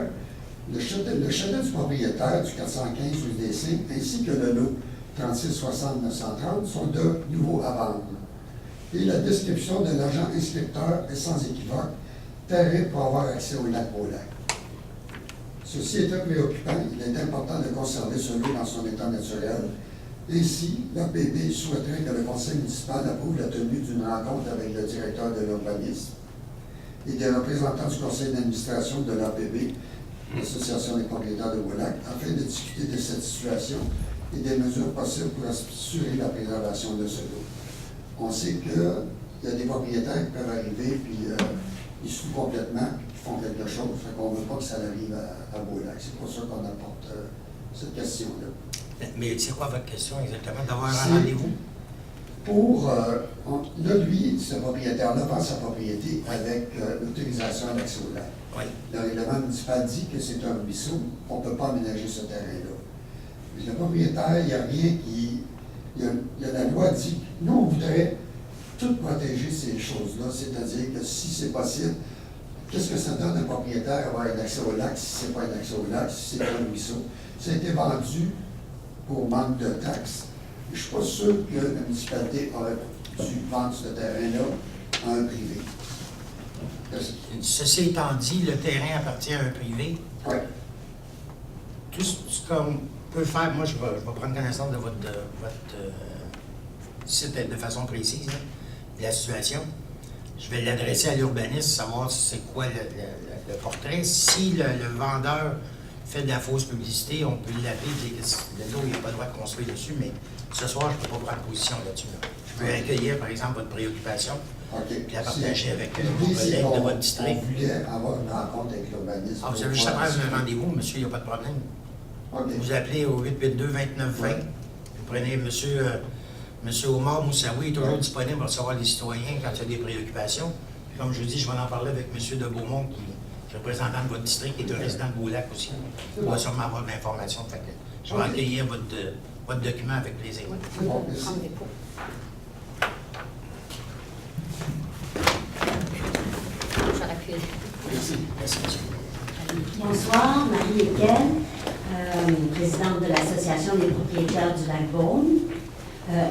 Le chalet du propriétaire du 415 rue des Cygnes ainsi que le lot 3660-930 sont de nouveau à vendre. Et la description de l'agent inspecteur est sans équivoque, terrain pour avoir accès au lac Beaulac. Ceci étant préoccupant, il est important de conserver ce lot dans son état naturel. Ainsi, l'APB souhaiterait que le conseil municipal approuve la tenue d'une rencontre avec le directeur de l'urbanisme et des représentants du conseil d'administration de l'APB, l'Association des propriétaires de Beaulac, afin de discuter de cette situation et des mesures possibles pour assurer la préservation de ce lot. On sait qu'il y a des propriétaires qui peuvent arriver puis ils se foutent complètement, ils font quelque chose, fait qu'on ne veut pas que ça arrive à Beaulac. C'est pour ça qu'on apporte cette question-là. Mais c'est quoi votre question exactement? D'avoir C'est un rendez-vous? Pour, là, lui, ce propriétaire-là vend sa propriété avec l'autorisation à l'accès au lac. Oui. Le règlement municipal dit que c'est un ruisseau, on ne peut pas aménager ce terrain-là. Mais le propriétaire, il n'y a rien qui... la loi dit, nous, on voudrait tout protéger ces choses-là, c'est-à-dire que si c'est possible, qu'est-ce que ça donne à un propriétaire avoir un accès au lac si ce n'est pas un accès au lac, si c'est un ruisseau? Ça a été vendu pour manque de taxes. Je ne suis pas sûr que la municipalité aurait dû vendre ce terrain-là à un privé. Ceci étant dit, le terrain appartient à un privé. Oui. Tout ce qu'on peut faire, moi je vais prendre connaissance de votre site de façon précise, là, de la situation. Je vais l'adresser à l'urbaniste, savoir c'est quoi le portrait. Si le vendeur fait de la fausse publicité, on peut l'appeler et dire que le lot, il n'a pas le droit de construire dessus, mais ce soir, je ne peux pas prendre position là-dessus. Là. Je peux accueillir, par exemple, votre préoccupation, puis la partager avec vos collègues de votre district. On voulait avoir une rencontre avec l'urbanisme. Ah, vous avez juste à prendre un rendez-vous, monsieur, il n'y a pas de problème. Okay. Vous appelez au 882-2920. Vous prenez monsieur Omar Moussaoui, est toujours disponible pour recevoir les citoyens quand il y a des préoccupations. Puis, comme je vous dis, je vais en parler avec monsieur de Beaumont, qui est représentant de votre district, qui est un résident de Beaulac aussi. Il va sûrement avoir de l'information. Je vais accueillir votre document avec plaisir. Bon, merci. Merci, monsieur. Bonsoir, Marie-Étienne, présidente de l'Association des propriétaires du lac Beaume.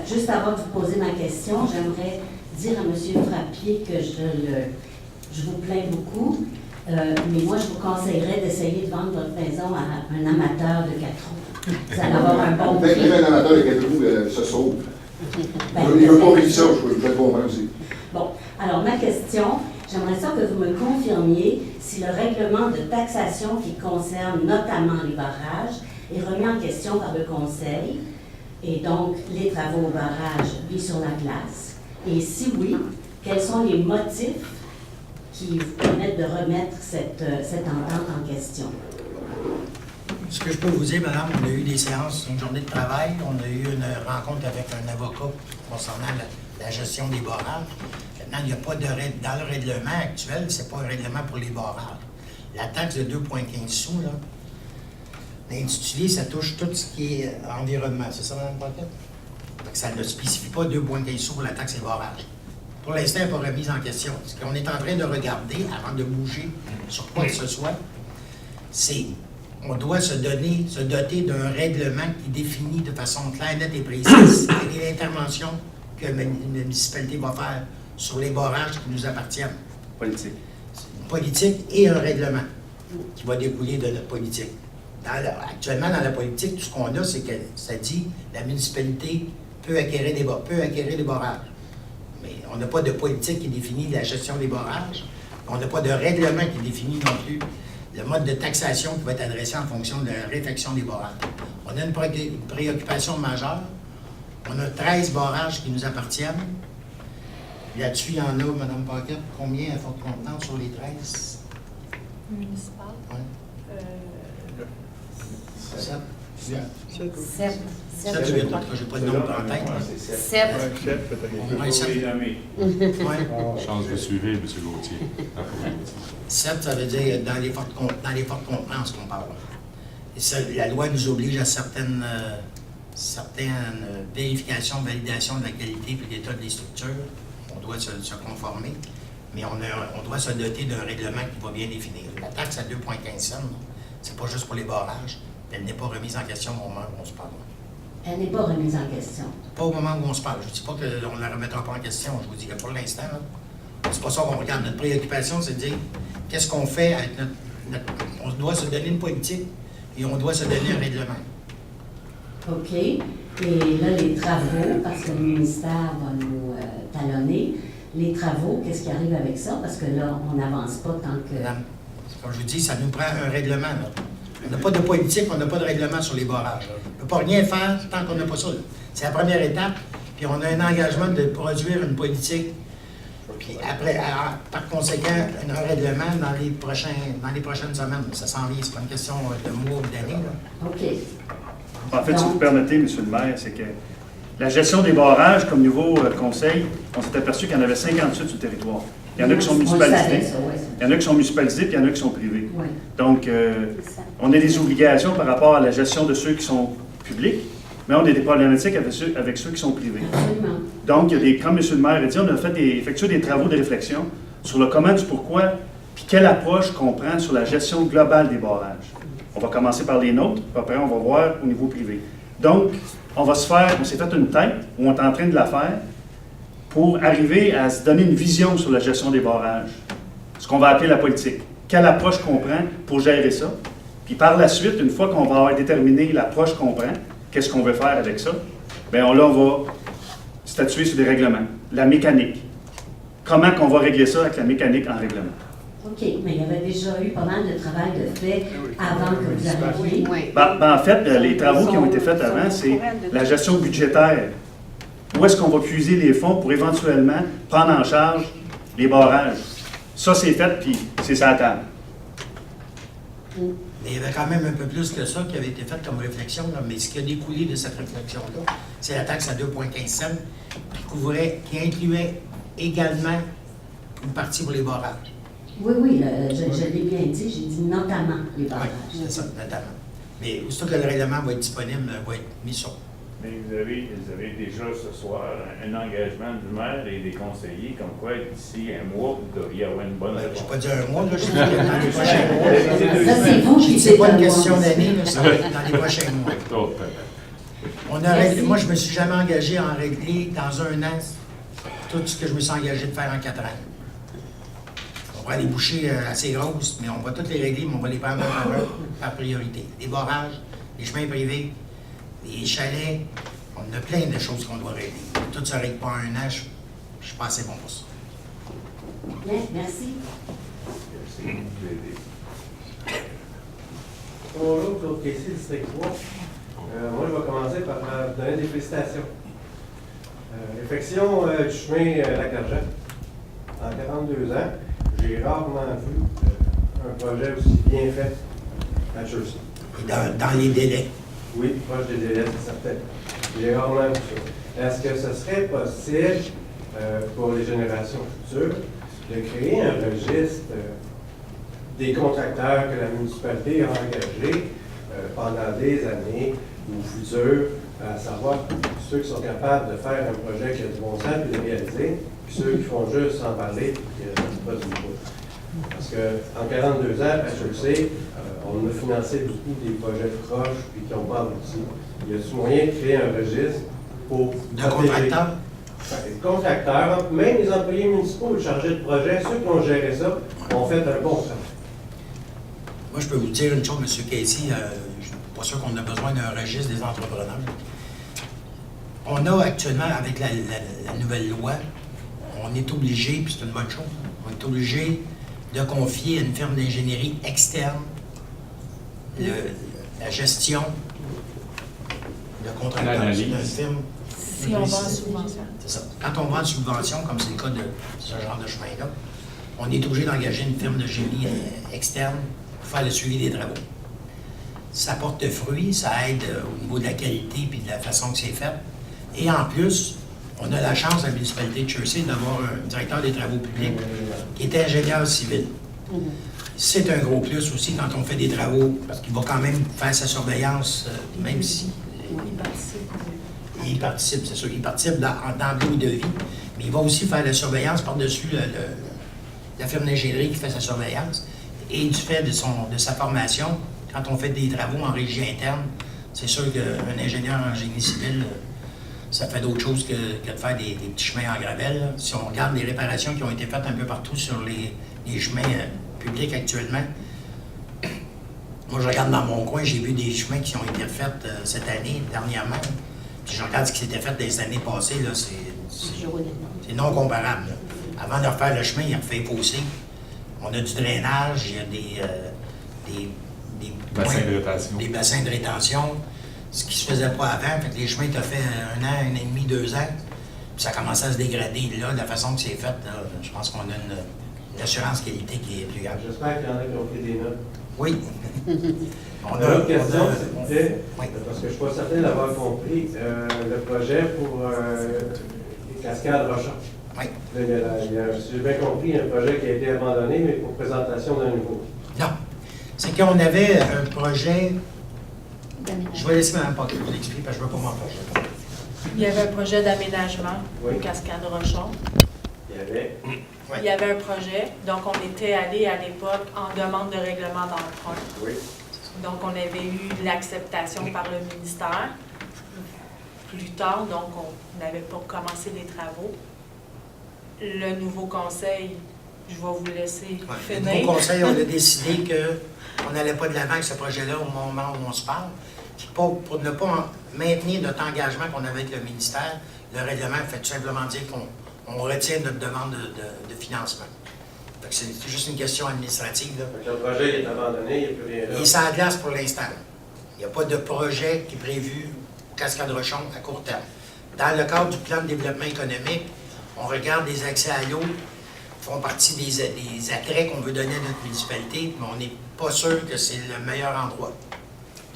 Juste avant de vous poser ma question, j'aimerais dire à M. Frappier que je vous plains beaucoup, mais moi, je vous conseillerais d'essayer de vendre votre maison à un amateur de 4 roues. Vous allez avoir un bon prix. Même un amateur de 4 roues se sauve. Ben, Il ne veut pas vivre ça, je peux le comprendre aussi. Bon, alors ma question, j'aimerais ça que vous me confirmiez si le règlement de taxation qui concerne notamment les barrages est remis en question par le Conseil et donc les travaux au barrage mis sur la glace. Et si oui, quels sont les motifs qui vous permettent de remettre cette entente en question? Ce que je peux vous dire, madame, on a eu des séances, une journée de travail, on a eu une rencontre avec un avocat concernant la gestion des barrages. Maintenant, il n'y a pas de dans le règlement actuel, c'est pas un règlement pour les barrages. La taxe de 2,15 sous, là, l'intitulé, ça touche tout ce qui est environnement. C'est ça, mme Paquette? Ça ne spécifie pas 2,15 sous pour la taxe des barrages. Pour l'instant, elle n'est pas remise en question. Ce qu'on est en train de regarder, avant de bouger sur quoi que ce soit, c'est on doit se doter d'un règlement qui définit de façon claire, nette et précise les interventions que la municipalité va faire sur les barrages qui nous appartiennent. Politique. Une politique et un règlement qui va découler de notre politique. Actuellement, dans la politique, tout ce qu'on a, c'est que ça dit que la municipalité peut acquérir des barrages. Mais on n'a pas de politique qui définit la gestion des barrages. On n'a pas de règlement qui définit non plus le mode de taxation qui va être adressé en fonction de la réfection des barrages. On a une préoccupation majeure. On a 13 barrages qui nous appartiennent. Là-dessus, il y en a, Mme Paquette, combien à forte contenance sur les 13? Municipal. Oui. 7. 7. 7 ou 8, en tout cas, je n'ai pas le nombre en tête. 7. Au moins 7. Ouais. Chance de suivre, M. Gauthier. 7, ça veut dire dans les fortes contenances qu'on parle. Et ça, la loi nous oblige à certaines vérifications, validations de la qualité et de l'état des structures. On doit se conformer, mais on doit se doter d'un règlement qui va bien définir. La taxe à 2,15 cents, C'est pas juste pour les barrages. Elle n'est pas remise en question au moment où on se parle. Elle n'est pas remise en question. Pas au moment où on se parle. Je ne dis pas qu'on ne la remettra pas en question. Je vous dis que pour l'instant, là, c'est pas ça qu'on regarde. Notre préoccupation, c'est de dire qu'est-ce qu'on fait avec on doit se donner une politique et on doit se donner un règlement. OK. Et là, les travaux, parce que le ministère va nous talonner, les travaux, qu'est-ce qui arrive avec ça? Parce que là, on n'avance pas tant que... Madame, comme je vous dis, ça nous prend un règlement. Là. On n'a pas de politique, on n'a pas de règlement sur les barrages. On ne peut pas rien faire tant qu'on n'a pas ça. C'est la première étape. Puis on a un engagement de produire une politique. Puis après, par conséquent, un règlement dans les prochaines semaines. Ça s'en vient. C'est pas une question de mois ou d'années. OK. En fait, si vous permettez, M. le maire, c'est que la gestion des barrages, comme nouveau conseil, on s'est aperçu qu'il y en avait 58 sur le territoire. Il y en a qui sont municipalisés, il y en a qui sont municipalisés, puis il y en a qui sont privés. Oui. Donc, on a des obligations par rapport à la gestion de ceux qui sont publics, mais on a des problématiques avec ceux qui sont privés. Absolument. Donc, il y a des, comme M. le maire a dit, on a effectué des travaux de réflexion sur le comment, du pourquoi, puis quelle approche qu'on prend sur la gestion globale des barrages. On va commencer par les nôtres, puis après, on va voir au niveau privé. Donc, on s'est fait une tête, ou on est en train de la faire, pour arriver à se donner une vision sur la gestion des barrages, ce qu'on va appeler la politique. Quelle approche qu'on prend pour gérer ça? Puis par la suite, une fois qu'on va avoir déterminé l'approche qu'on prend, qu'est-ce qu'on veut faire avec ça? Bien, là, on va statuer sur des règlements. La mécanique. Comment qu'on va régler ça avec la mécanique en règlement? OK, mais il y avait déjà eu pas mal de travail de fait avant que vous arriviez. Oui. En fait, les travaux qui ont été faits avant, c'est la gestion budgétaire. Où est-ce qu'on va puiser les fonds pour éventuellement prendre en charge les barrages? Ça, c'est fait, puis c'est ça à table. Mais il y avait quand même un peu plus que ça qui avait été fait comme réflexion, là. Mais ce qui a découlé de cette réflexion-là, c'est la taxe à 2,15 cents qui incluait également une partie pour les barrages. Oui, je l'ai bien dit, j'ai dit notamment les barrages. Oui, c'est ça, notamment. Mais aussitôt que le règlement va être disponible, va être mis sur. Mais vous avez déjà ce soir un engagement du maire et des conseillers comme quoi d'ici un mois, vous devriez avoir une bonne réponse. Je n'ai pas dit un mois, là, je dis dans les prochains mois. Ça, c'est vous qui C'est pas une dites un question mois. d'année, là, ça va être dans les prochains mois. Moi, je me suis jamais engagé à en régler dans un an tout ce que je me suis engagé de faire en 4 ans. On va les boucher assez grosses, mais on va toutes les régler, mais on va les prendre un par priorité. Les barrages, les chemins privés, les chalets, on a plein de choses qu'on doit régler. Tout ne se règle pas en un an, je ne suis pas assez bon pour ça. Bien, merci. Bonjour, Claude Kessy, district 3. Moi, je vais commencer par vous donner des félicitations. Réflexion du chemin Lac-Argent. En 42 ans, j'ai rarement vu un projet aussi bien fait à Chelsea. Dans les délais. Oui, proche des délais, c'est certain. J'ai rarement vu ça. Est-ce que ce serait possible pour les générations futures de créer un registre des contracteurs que la municipalité a engagés pendant des années ou futures, à savoir ceux qui sont capables de faire un projet qui a du bon sens et de réaliser, puis ceux qui font juste en parler et qui ne restent pas du tout. Parce qu'en 42 ans, à Chelsea, on a financé beaucoup des projets de croche puis qui ont pas abouti. Y a-t-il moyen de créer un registre pour De contracteurs? Les contracteurs, même les employés municipaux, les chargés de projet, ceux qui ont géré ça, ont fait un bon travail. Moi, je peux vous dire une chose, M. Casey, je ne suis pas sûr qu'on a besoin d'un registre des entrepreneurs. On a actuellement, avec la nouvelle loi, on est obligé, puis c'est une bonne chose, on est obligé de confier à une firme d'ingénierie externe la gestion de contracteurs. C'est une firme. Si on va en subvention. C'est ça. Quand on va en subvention, comme c'est le cas de ce genre de chemin-là, on est obligé d'engager une firme de génie externe pour faire le suivi des travaux. Ça porte fruit, ça aide au niveau de la qualité et de la façon que c'est fait. Et en plus, on a la chance à la municipalité de Chelsea d'avoir un directeur des travaux publics qui est ingénieur civil. C'est un gros plus aussi quand on fait des travaux, parce qu'il va quand même faire sa surveillance, même si... Il participe, c'est sûr. Il participe d'emblée ou de vie, mais il va aussi faire la surveillance par-dessus la firme d'ingénierie qui fait sa surveillance. Et du fait de sa formation, quand on fait des travaux en régie interne, c'est sûr qu'un ingénieur en génie civil, ça fait d'autres choses que de faire des petits chemins en gravelle. Là. Si on regarde les réparations qui ont été faites un peu partout sur les chemins publics actuellement, moi je regarde dans mon coin, j'ai vu des chemins qui ont été faits cette année, dernièrement. Puis je regarde ce qui s'était fait des années passées, là, c'est non comparable. Là. Avant de refaire le chemin, il a refait fossé. On a du drainage, il y a des bassins de rétention, ce qui se faisait pas avant. Fait que les chemins étaient faits 1 an, 1 an et demi, 2 ans. Puis ça commençait à se dégrader. Là, de la façon que c'est fait, là, je pense qu'on a une assurance qualité qui est plus grande. J'espère qu'il y en a qui ont pris des notes. Oui. Une autre question, s'il vous plaît, parce que je ne suis pas certain d'avoir compris. Le projet pour les cascades Rochon. Oui. J'ai bien compris, un projet qui a été abandonné, mais pour présentation d'un nouveau. Non. C'est qu'on avait un projet. Je vais laisser Mme Paquet vous l'expliquer parce que je ne veux pas m'empêcher. Il y avait un projet d'aménagement aux Cascades Rochon. Il y avait un projet, donc on était allé à l'époque en demande de règlement d'emprunt. Oui. Donc on avait eu l'acceptation par le ministère. Plus tard, donc on n'avait pas commencé les travaux. Le nouveau conseil, je vais vous laisser finir. Le nouveau conseil, on a décidé qu'on n'allait pas de l'avant avec ce projet-là au moment où on se parle. Pour ne pas maintenir notre engagement qu'on avait avec le ministère, le règlement fait tout simplement dire qu'on retient notre demande de financement. C'est juste une question administrative. Là. Le projet est abandonné, il n'y a plus rien là. Il est sans glace pour l'instant. Il n'y a pas de projet qui est prévu au Cascade Rochon à court terme. Dans le cadre du plan de développement économique, on regarde les accès à l'eau qui font partie des attraits qu'on veut donner à notre municipalité, mais on n'est pas sûr que c'est le meilleur endroit.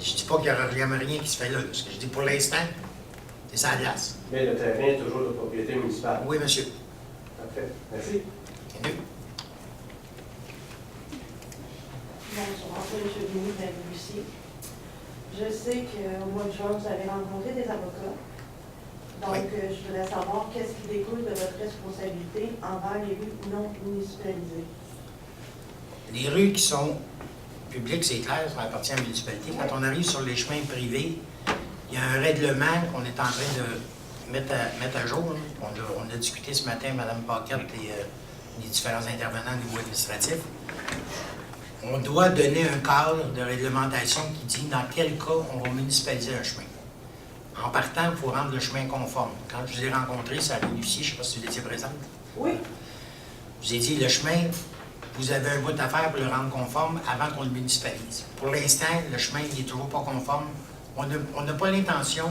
Je ne dis pas qu'il n'y a rien qui se fait là. Ce que je dis pour l'instant, c'est sans glace. Mais le terrain est toujours de propriété municipale. Oui, monsieur. Parfait. Merci. Bonjour, M. Denis Lucie. Je sais qu'au mois de juin, vous avez rencontré des avocats. Donc, je voudrais savoir qu'est-ce qui découle de votre responsabilité envers les rues non municipalisées. Les rues qui sont publiques, c'est clair, ça appartient à la municipalité. Quand on arrive sur les chemins privés, il y a un règlement qu'on est en train de mettre à jour. On a discuté ce matin, Mme Paquette et les différents intervenants au niveau administratif. On doit donner un cadre de réglementation qui dit dans quel cas on va municipaliser un chemin. En partant, il faut rendre le chemin conforme. Quand je vous ai rencontré, ça a Lucie, je ne sais pas si vous étiez présente. Oui. Je vous ai dit, le chemin, vous avez un bout à faire pour le rendre conforme avant qu'on le municipalise. Pour l'instant, le chemin n'est toujours pas conforme. On n'a pas l'intention,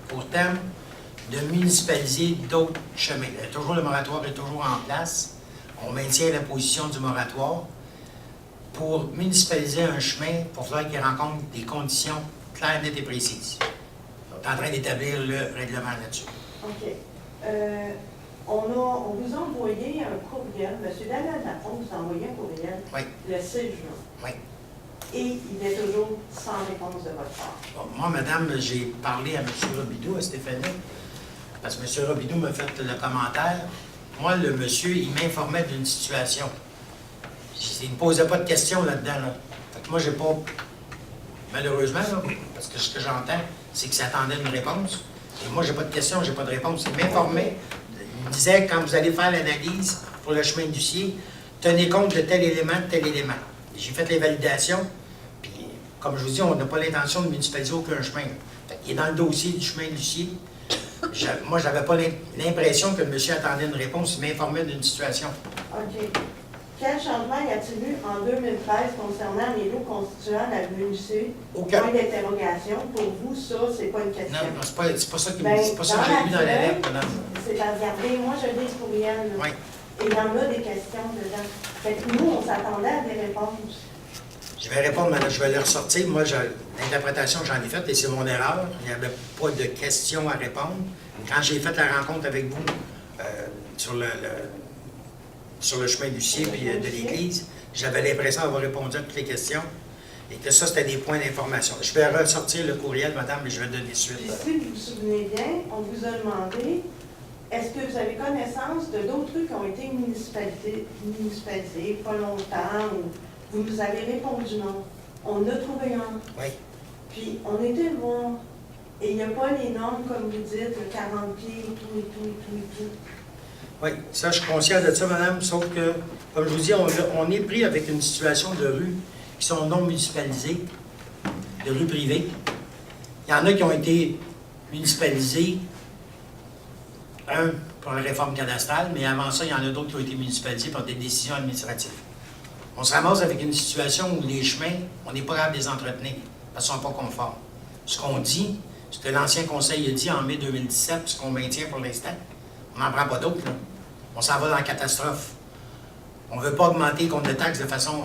pour terme, de municipaliser d'autres chemins. Le moratoire est toujours en place. On maintient la position du moratoire. Pour municipaliser un chemin, il va falloir qu'il rencontre des conditions claires, nettes et précises. On est en train d'établir le règlement là-dessus. OK. On vous a envoyé un courriel. M. Daniel Lafont vous a envoyé un courriel le 6 juin. Oui. Et il est toujours sans réponse de votre part. Bon, moi, madame, j'ai parlé à M. Robidoux, à Stéphanie, parce que M. Robidoux m'a fait le commentaire. Moi, le monsieur, il m'informait d'une situation. Il ne me posait pas de questions là-dedans. Là. Fait que moi, j'ai pas... Malheureusement, là, parce que ce que j'entends, c'est qu'il s'attendait à une réponse. Et moi, j'ai pas de questions, j'ai pas de réponse. Il m'informait. Il me disait, quand vous allez faire l'analyse pour le chemin d'huissier, tenez compte de tel élément, de tel élément. J'ai fait les validations. Puis, comme je vous dis, on n'a pas l'intention de municipaliser aucun chemin. Fait qu'il est dans le dossier du chemin d'huissier. Moi, je n'avais pas l'impression que le monsieur attendait une réponse. Il m'informait d'une situation. OK. Quel changement y a-t-il eu en 2013 concernant les lots constituant l'avenue Lucie? Aucun. Point d'interrogation. Pour vous, ça, c'est pas une question. Non, c'est pas ça qui me dit. C'est pas ça que j'ai lu dans la lettre, madame. C'est à regarder. Moi, je lis ce courriel. Oui. Et il y en a des questions dedans. Fait que nous, on s'attendait à des réponses. Je vais répondre, madame. Je vais le ressortir. Moi, l'interprétation que j'en ai faite, et c'est mon erreur, il n'y avait pas de questions à répondre. Quand j'ai fait la rencontre avec vous sur le chemin d'huissier puis de l'église, j'avais l'impression d'avoir répondu à toutes les questions et que ça, c'était des points d'information. Je vais ressortir le courriel, madame, mais je vais donner suite. Puis si vous vous souvenez bien, on vous a demandé, est-ce que vous avez connaissance de d'autres rues qui ont été municipalisées pas longtemps, ou vous nous avez répondu non? On a trouvé un. Oui. Puis on était voir. Et il n'y a pas les normes, comme vous dites, le 40 pieds, tout et tout et tout et tout. Oui, ça, je suis conscient de ça, madame, sauf que, comme je vous dis, on est pris avec une situation de rues qui sont non municipalisées, de rues privées. Il y en a qui ont été municipalisées, un, pour la réforme cadastrale, mais avant ça, il y en a d'autres qui ont été municipalisées par des décisions administratives. On se ramasse avec une situation où les chemins, on n'est pas capable de les entretenir, parce qu'ils ne sont pas conformes. Ce qu'on dit, ce que l'ancien conseil a dit en mai 2017, ce qu'on maintient pour l'instant, on n'en prend pas d'autres, là. On s'en va dans la catastrophe. On ne veut pas augmenter le compte de taxes de façon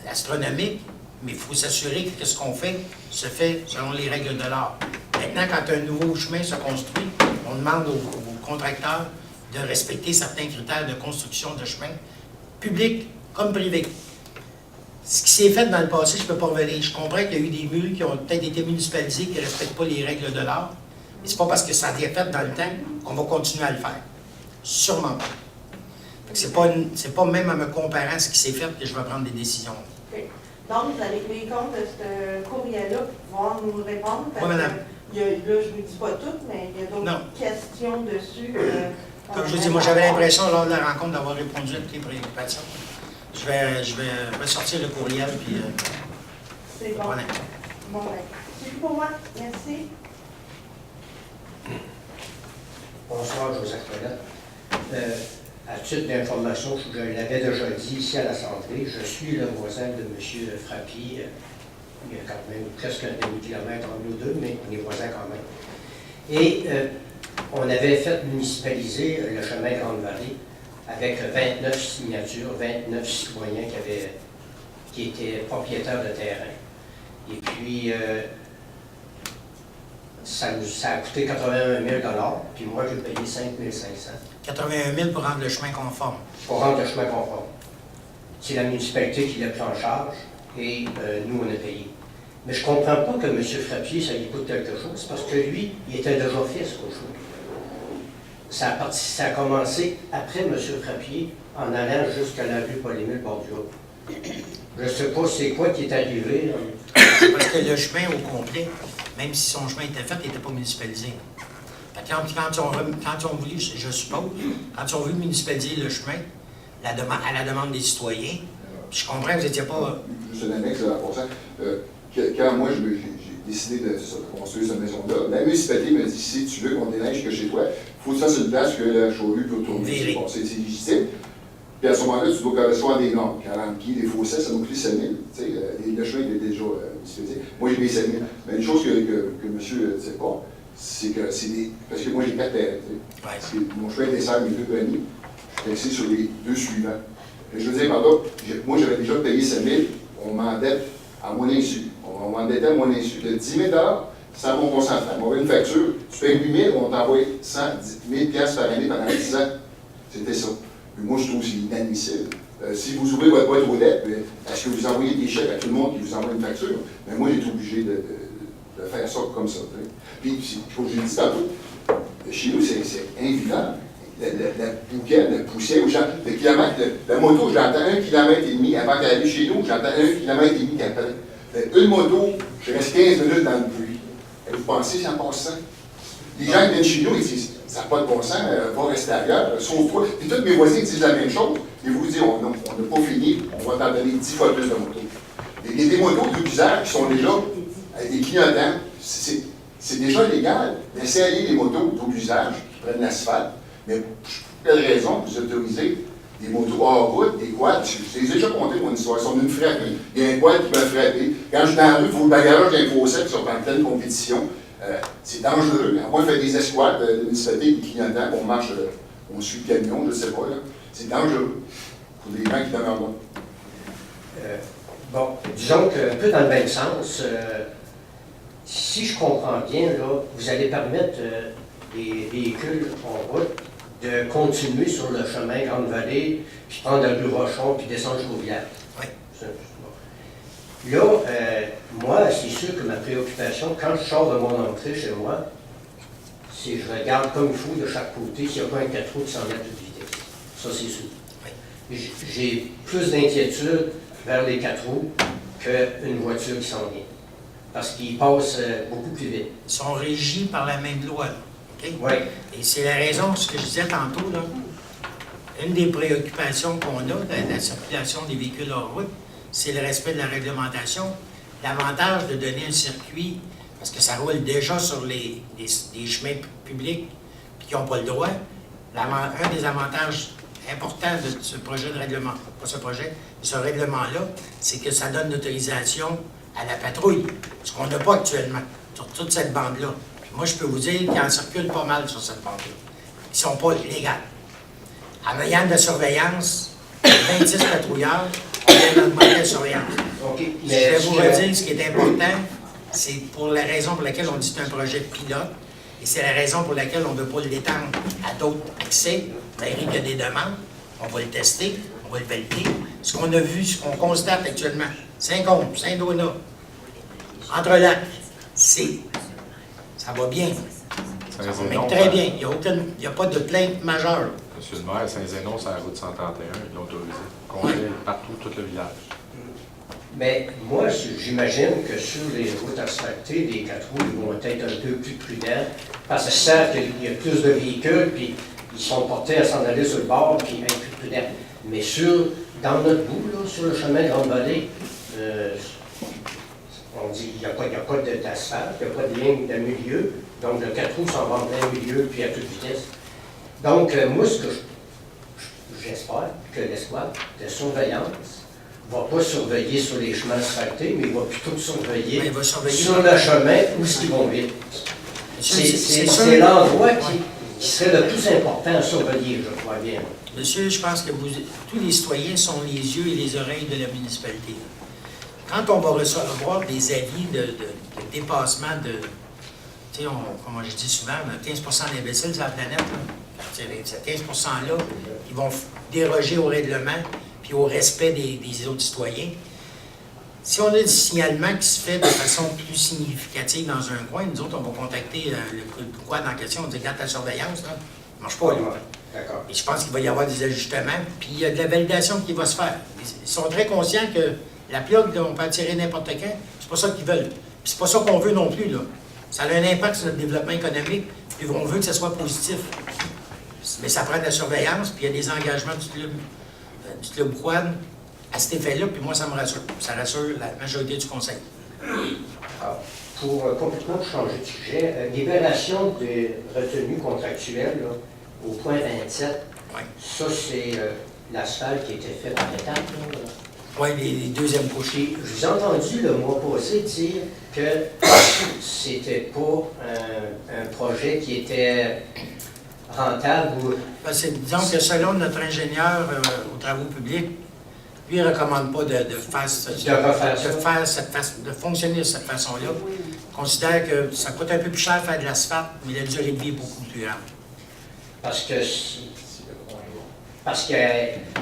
astronomique, mais il faut s'assurer que ce qu'on fait se fait selon les règles de l'art. Maintenant, quand un nouveau chemin se construit, on demande aux contracteurs de respecter certains critères de construction de chemin, public comme privé. Ce qui s'est fait dans le passé, je ne peux pas revenir. Je comprends qu'il y a eu des mules qui ont peut-être été municipalisées, qui ne respectent pas les règles de l'art, mais ce n'est pas parce que ça a été fait dans le temps qu'on va continuer à le faire. Sûrement pas. C'est pas même en me comparant à ce qui s'est fait que je vais prendre des décisions. Okay. Donc, vous allez tenir compte de ce courriel-là pour pouvoir nous répondre. Oui, madame. Là, je ne vous dis pas tout, mais il y a d'autres questions dessus. Comme je vous dis, moi, j'avais l'impression, lors de la rencontre, d'avoir répondu à toutes les préoccupations. Je vais ressortir le courriel, puis... c'est bon. Voilà. Bon, ben, c'est tout pour moi. Merci. Bonsoir, Joseph Colette. À titre d'information, je l'avais déjà dit ici à l'Assemblée, je suis le voisin de M. Frappier. Il y a quand même presque un demi-kilomètre entre nous deux, mais on est voisins quand même. Et on avait fait municipaliser le chemin Grande-Vallée avec 29 signatures, 29 citoyens qui étaient propriétaires de terrain. Et puis, ça a coûté 81 000 $, puis moi, j'ai payé 5 500. 81 000 pour rendre le chemin conforme. Pour rendre le chemin conforme. C'est la municipalité qui l'a pris en charge et nous, on a payé. Mais je ne comprends pas que M. Frappier, ça lui coûte quelque chose, parce que lui, il était déjà fait ce chose. Ça a commencé après M. Frappier, en allant jusqu'à la rue Paul-Émile-Borduas. Je ne sais pas c'est quoi qui est arrivé. Parce que le chemin au complet, même si son chemin était fait, il n'était pas municipalisé. Quand ils ont voulu, je suppose, quand ils ont voulu municipaliser le chemin, à la demande des citoyens, je comprends que vous n'étiez pas... Juste un annexe pour ça. Quand moi, j'ai décidé de construire cette maison-là, la municipalité me dit, si tu veux qu'on déneige que chez toi, il faut que tu fasses une place que la chaussure peut tourner. Bon, c'est légitime. Puis à ce moment-là, tu dois correspondre à des normes. 40 pieds, des fossés, ça nous coûte 7 000. Le chemin était déjà municipalisé. Moi, j'ai payé 7 000. Mais une chose que monsieur ne sait pas, c'est que c'est des... Parce que moi, j'ai 4 terrains. Parce que mon chemin dessert mes 2 paniers. Je suis taxé sur les 2 suivants. Et je veux dire, pardon, moi, j'avais déjà payé 7 000. On m'endette à mon insu. On m'endettait à mon insu de 10 000 $ sans mon consentement. On avait une facture, tu payes 8 000, on t'envoie 110 000 $ par année pendant 10 ans. C'était ça. Puis moi, je trouve que c'est inadmissible. Si vous ouvrez votre boîte aux lettres, est-ce que vous envoyez des chèques à tout le monde qui vous envoie une facture? Mais moi, j'ai été obligé de faire ça comme ça. Puis, comme je l'ai dit tantôt, chez nous, c'est invivable. La bouquette, la poussière, le kilomètre, la moto, j'entends 1,5 km avant qu'elle arrive chez nous, j'entends 1,5 km après. Une moto, je reste 15 minutes dans le bruit. Et vous pensez, c'est en passant? Les gens qui viennent chez nous, ils disent, ça n'a pas de bon sens, va rester ailleurs, sauve-toi. Puis tous mes voisins disent la même chose, et vous disent, on n'a pas fini, on va t'en donner 10 fois plus de motos. Il y a des motos d'usage qui sont déjà des clignotants. C'est déjà légal. Laissez aller les motos d'usage qui prennent l'asphalte. Mais pour quelle raison vous autorisez des motos hors route, des quads? Je les ai déjà compté mon histoire, ils sont venus me frapper. Il y a un quad qui m'a frappé. Quand je suis dans la rue, il faut le bagarrage d'un fossé qui sont en pleine compétition. C'est dangereux. Moi, on fait des escouades de municipalité qui clignotants, on marche, on suit le camion, je ne sais pas. C'est dangereux pour les gens qui demeurent là. Bon, disons qu'un peu dans le même sens, si je comprends bien, là, vous allez permettre les véhicules en route de continuer sur le chemin Grande-Vallée, puis prendre la rue Rochon, puis descendre jusqu'au village. Oui. Là, moi, c'est sûr que ma préoccupation, quand je sors de mon entrée chez moi, c'est que je regarde comme il faut de chaque côté s'il n'y a pas un 4 roues qui s'en met de vitesse. Ça, c'est sûr. Oui. J'ai plus d'inquiétude vers les 4 roues qu'une voiture qui s'en vient. Parce qu'ils passent beaucoup plus vite. Ils sont régis par la même loi. OK? Oui. Et c'est la raison, ce que je disais tantôt, là, une des préoccupations qu'on a de la circulation des véhicules hors route, c'est le respect de la réglementation. L'avantage de donner un circuit, parce que ça roule déjà sur des chemins publics puis qui n'ont pas le droit, un des avantages importants de ce projet de règlement, pas ce projet, mais ce règlement-là, c'est que ça donne l'autorisation à la patrouille, ce qu'on n'a pas actuellement sur toute cette bande-là. Moi, je peux vous dire qu'il en circule pas mal sur cette bande-là. Ils ne sont pas légaux. En ayant de la surveillance, 26 patrouilleurs, on vient d'augmenter la surveillance. Okay, je vais vous redire ce qui est important, c'est pour la raison pour laquelle on dit que c'est un projet pilote, et c'est la raison pour laquelle on ne veut pas l'étendre à d'autres accès. Il y a des demandes, on va le tester, on va le valider. Ce qu'on a vu, ce qu'on constate actuellement, Saint-Côme, Saint-Donat, Entre-Lacs, ça va bien. Ça va même très bien. Il n'y a pas de plainte majeure. Monsieur le maire, Saint-Zénon, c'est la route 131, ils l'ont autorisé. Complet partout, tout le village. Mais moi, j'imagine que sur les routes asphaltées, les 4 roues, ils vont être un peu plus prudents, parce qu'ils savent qu'il y a plus de véhicules, puis ils sont portés à s'en aller sur le bord, puis être plus prudents. Mais dans notre bout, là, sur le chemin Grande-Vallée, on dit qu'il n'y a pas d'asphalte, il n'y a pas de ligne de milieu, donc le 4 roues s'en va en plein milieu, puis à toute vitesse. Donc, moi, ce que j'espère que l'escouade de surveillance ne va pas surveiller sur les chemins asphaltés, mais il va plutôt surveiller sur le chemin où ils vont vite. C'est l'endroit qui serait le plus important à surveiller, je crois bien. Monsieur, je pense que tous les citoyens sont les yeux et les oreilles de la municipalité. Quand on va recevoir des avis de dépassement de, tu sais, comme je dis souvent, 15 d'imbéciles sur la planète, ces 15 %-là, ils vont déroger au règlement puis au respect des autres citoyens. Si on a du signalement qui se fait de façon plus significative dans un coin, nous autres, on va contacter le quad en question, on dit, regarde ta surveillance, là, ça ne marche pas, là. D'accord. Et je pense qu'il va y avoir des ajustements, puis il y a de la validation qui va se faire. Ils sont très conscients que la plug, on peut attirer n'importe quand, c'est pas ça qu'ils veulent. Puis c'est pas ça qu'on veut non plus, là. Ça a un impact sur notre développement économique, puis on veut que ça soit positif. Mais ça prend de la surveillance, puis il y a des engagements du club quad à cet effet-là, puis moi, ça me rassure. Ça rassure la majorité du conseil. Alors, pour complètement changer de sujet, libération des retenues contractuelles, là, au point 27, ça, c'est l'asphalte qui a été fait par étapes. Oui, les deuxièmes couches. Je vous ai entendu le mois passé dire que c'était pas un projet qui était rentable. Disons que selon notre ingénieur aux travaux publics, lui, il ne recommande pas de fonctionner de cette façon-là. Il considère que ça coûte un peu plus cher faire de l'asphalte, mais la durée de vie est beaucoup plus grande. Parce que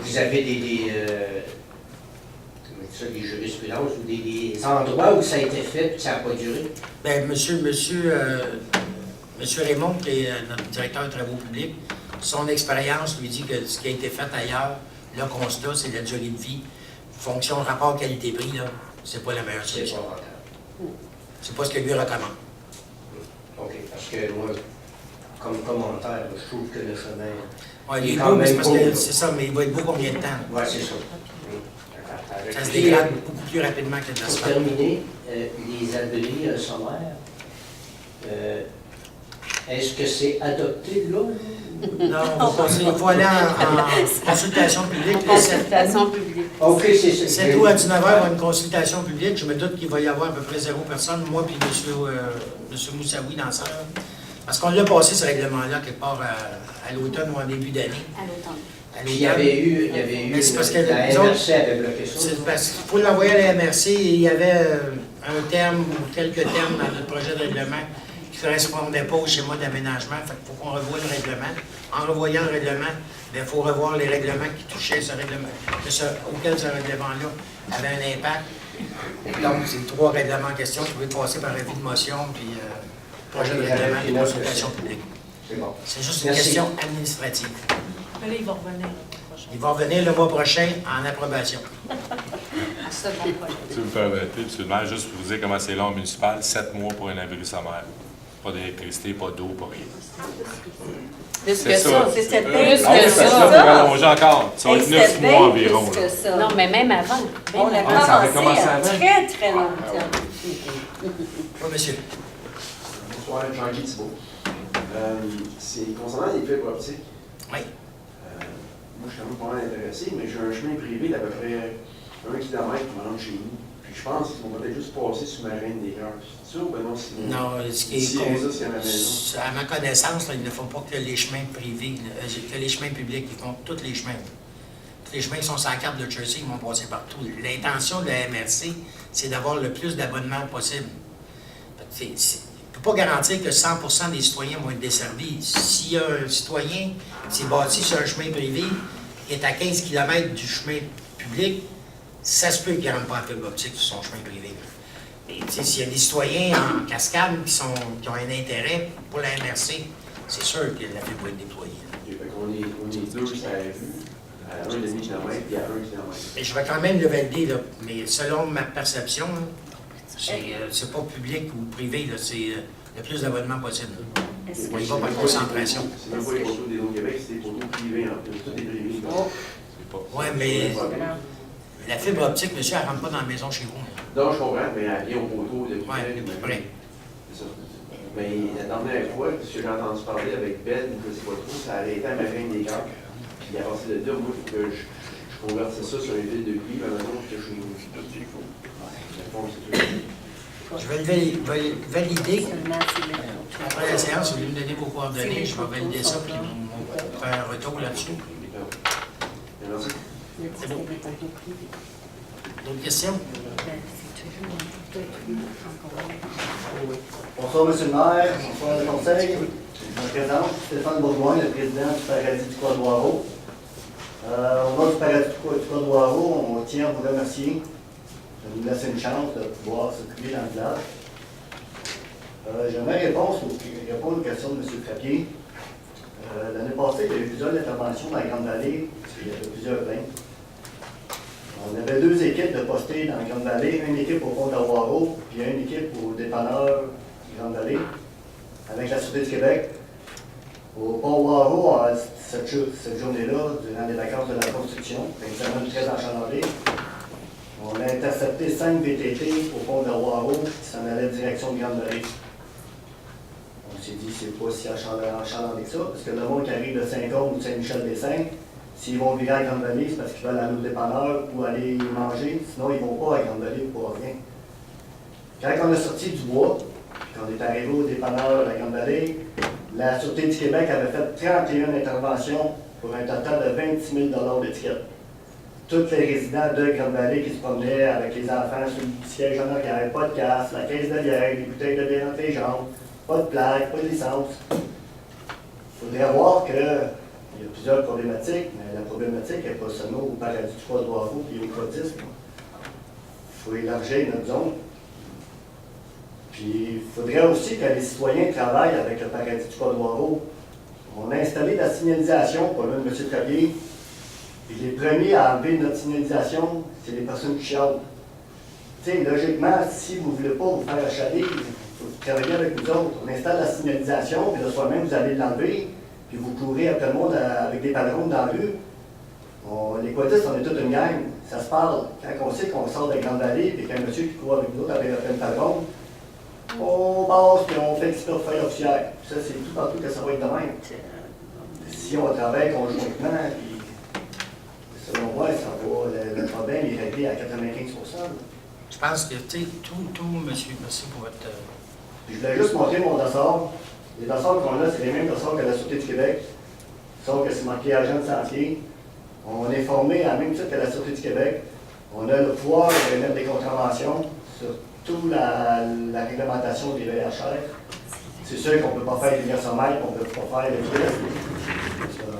vous avez des jurisprudences ou des endroits où ça a été fait et que ça n'a pas duré? Bien, monsieur Raymond, qui est notre directeur de travaux publics, son expérience lui dit que ce qui a été fait ailleurs, le constat, c'est la durée de vie. Fonction rapport qualité-prix, là, c'est pas la meilleure solution. C'est pas ce que lui recommande. OK, parce que moi, comme commentaire, je trouve que le chemin. Oui, il est beau, mais c'est ça, mais il va être beau combien de temps? Oui, c'est ça. Ça se dégrade beaucoup plus rapidement que de Pour l'asphalte. terminer, les abris sommaires, est-ce que c'est adopté là? Non, il faut aller en consultation publique. Consultation publique. OK, c'est ça. 7 août à 19h, il va y avoir une consultation publique. Je me doute qu'il va y avoir à peu près 0 personne, moi puis M. Moussaoui dans ça. Parce qu'on l'a passé, ce règlement-là, quelque part à l'automne ou en début d'année. À l'automne. Il y avait eu parce que la MRC avait bloqué ça. C'est parce qu'il faut l'envoyer à la MRC et il y avait un terme ou quelques termes dans notre projet de règlement qui ne correspondaient pas au schéma d'aménagement. Fait qu'il faut qu'on revoie le règlement. En revoyant le règlement, il faut revoir les règlements qui touchaient ce règlement, auquel ce règlement-là avait un impact. Donc, c'est 3 règlements en question qui pouvaient passer par avis de motion puis projet de règlement et consultation publique. C'est juste une question administrative. Mais là, il va revenir le mois prochain. Il va revenir le mois prochain en approbation. Second projet. Si vous permettez, monsieur le maire, juste pour vous dire comment c'est long en municipal, 7 mois pour un abri sommaire. Pas d'électricité, pas d'eau, pas rien. Plus C'est que ça. ça. C'était Plus bien Ah oui, que parce que là, ça. pour allonger encore. Ça va être 9 mois environ. Plus là. que ça. Non, mais même avant. On a Même Ah, ça avait commencé commencé à avant? très, très longtemps. Oui, monsieur. Bonsoir, Jean-Guy Thibault. C'est concernant les fibres optiques. Oui. Moi, je suis quand même pas mal intéressé, mais j'ai un chemin privé d'à peu près 1 km qui rentre chez nous. Puis je pense qu'on va peut-être juste passer sous ma reine des cœurs. C'est sûr ou ben non? Non, ce qui Si est il y a ça, c'est à ma maison. à ma connaissance, là, ils ne font pas que les chemins privés, là, que les chemins publics, ils font tous les chemins. Tous les chemins qui sont sur la carte de Jersey, ils vont passer partout. L'intention de la MRC, c'est d'avoir le plus d'abonnements possible. On ne peut pas garantir que 100% des citoyens vont être desservis. S'il y a un citoyen qui est bâti sur un chemin privé, qui est à 15 km du chemin public, ça se peut qu'il ne rentre pas en fibre optique sur son chemin privé. Et s'il y a des citoyens en cascade qui ont un intérêt pour la MRC, c'est sûr que la fibre va être déployée. On est deux sur la rue, à 1,5 km et à 1 km. Et je vais quand même le valider, là, mais selon ma perception, c'est pas public ou privé, c'est le plus d'abonnements possible. On y va par concentration. C'est même pas les poteaux d'Hydro-Québec, c'est des poteaux privés en plus. Tout est privé. Oui, mais la fibre optique, monsieur, elle ne rentre pas dans la maison chez vous. Non, je comprends, mais elle vient au poteau de Oui, vrai. C'est ça. Mais la dernière fois que j'ai entendu parler avec Ben, je ne sais pas trop, ça a arrêté à ma reine des cœurs. Puis à partir de là, moi, il faut que je convertisse ça sur une ville de pluie, mais maintenant, je suis chez nous. Je vais le valider. Après la séance, vous allez me donner vos coordonnées, je vais valider ça, puis on va faire un retour là-dessus. Merci. C'est bon. D'autres questions? Bonsoir, M. le maire. Bonsoir, le conseil. Je me présente, Stéphane Bourgoin, le président du Paradis du Croix-Noireau. Au nom du Paradis du Croix-Noireau, on tient à vous remercier de nous laisser une chance de pouvoir s'occuper dans le village. J'aimerais répondre aux questions de M. Frappier. L'année passée, il y a eu plusieurs interventions dans la Grande-Vallée, il y avait plusieurs plaintes. On avait 2 équipes de postés dans la Grande-Vallée, une équipe au pont d'Aguaro, puis une équipe au dépanneur Grande-Vallée, avec la Sûreté du Québec. Au pont Aguaro, cette journée-là, durant les vacances de la construction, une semaine très enchalandée, on a intercepté 5 VTT au pont d'Aguaro qui s'en allaient direction de Grande-Vallée. On s'est dit, c'est pas si achalandé que ça, parce que le monde qui arrive de Saint-Côme ou de Saint-Michel-des-Saints, s'ils vont virer à Grande-Vallée, c'est parce qu'ils veulent aller au dépanneur ou aller manger, sinon ils ne vont pas à Grande-Vallée pour rien. Quand on a sorti du bois, quand on est arrivé au dépanneur à Grande-Vallée, la Sûreté du Québec avait fait 31 interventions pour un total de 26 000 d'étiquettes. Tous les résidents de Grande-Vallée qui se promenaient avec les enfants sur le siège en arrière, pas de casse, la caisse de bière, les bouteilles de bière entre les jambes, pas de plaque, pas de licence. Il faudrait voir qu'il y a plusieurs problématiques, mais la problématique n'est pas seulement au Paradis du Croix-Noireau et au Croix-Disque. Il faut élargir notre zone. Puis il faudrait aussi que les citoyens travaillent avec le Paradis du Croix-Noireau. On a installé la signalisation, pas loin de M. Trappier. Et les premiers à enlever notre signalisation, c'est les personnes qui chialent. Tu sais, logiquement, si vous ne voulez pas vous faire achaler, il faut travailler avec nous autres. On installe la signalisation, puis le soir même, vous allez l'enlever, puis vous courez après le monde avec des ballons dans la rue. Les quadristes, on est toute une gang. Ça se parle. Quand on sait qu'on sort de Grande-Vallée, puis qu'il y a un monsieur qui court avec nous autres avec un padron, on passe, puis on fait exprès pour faire l'officière. Ça, c'est tout partout que ça va être de même. Si on travaille conjointement, puis selon moi, le problème est réglé à 95%. Je pense que, tu sais, tout, monsieur, merci pour votre... Je voulais juste montrer mon dossard. Les dossards qu'on a, c'est les mêmes dossards que la Sûreté du Québec, sauf que c'est marqué agent de sentier. On est formé à même titre que la Sûreté du Québec. On a le pouvoir de mettre des contraventions sur toute la réglementation des VHR. C'est sûr qu'on ne peut pas faire les sommaires, qu'on ne peut pas faire les tests.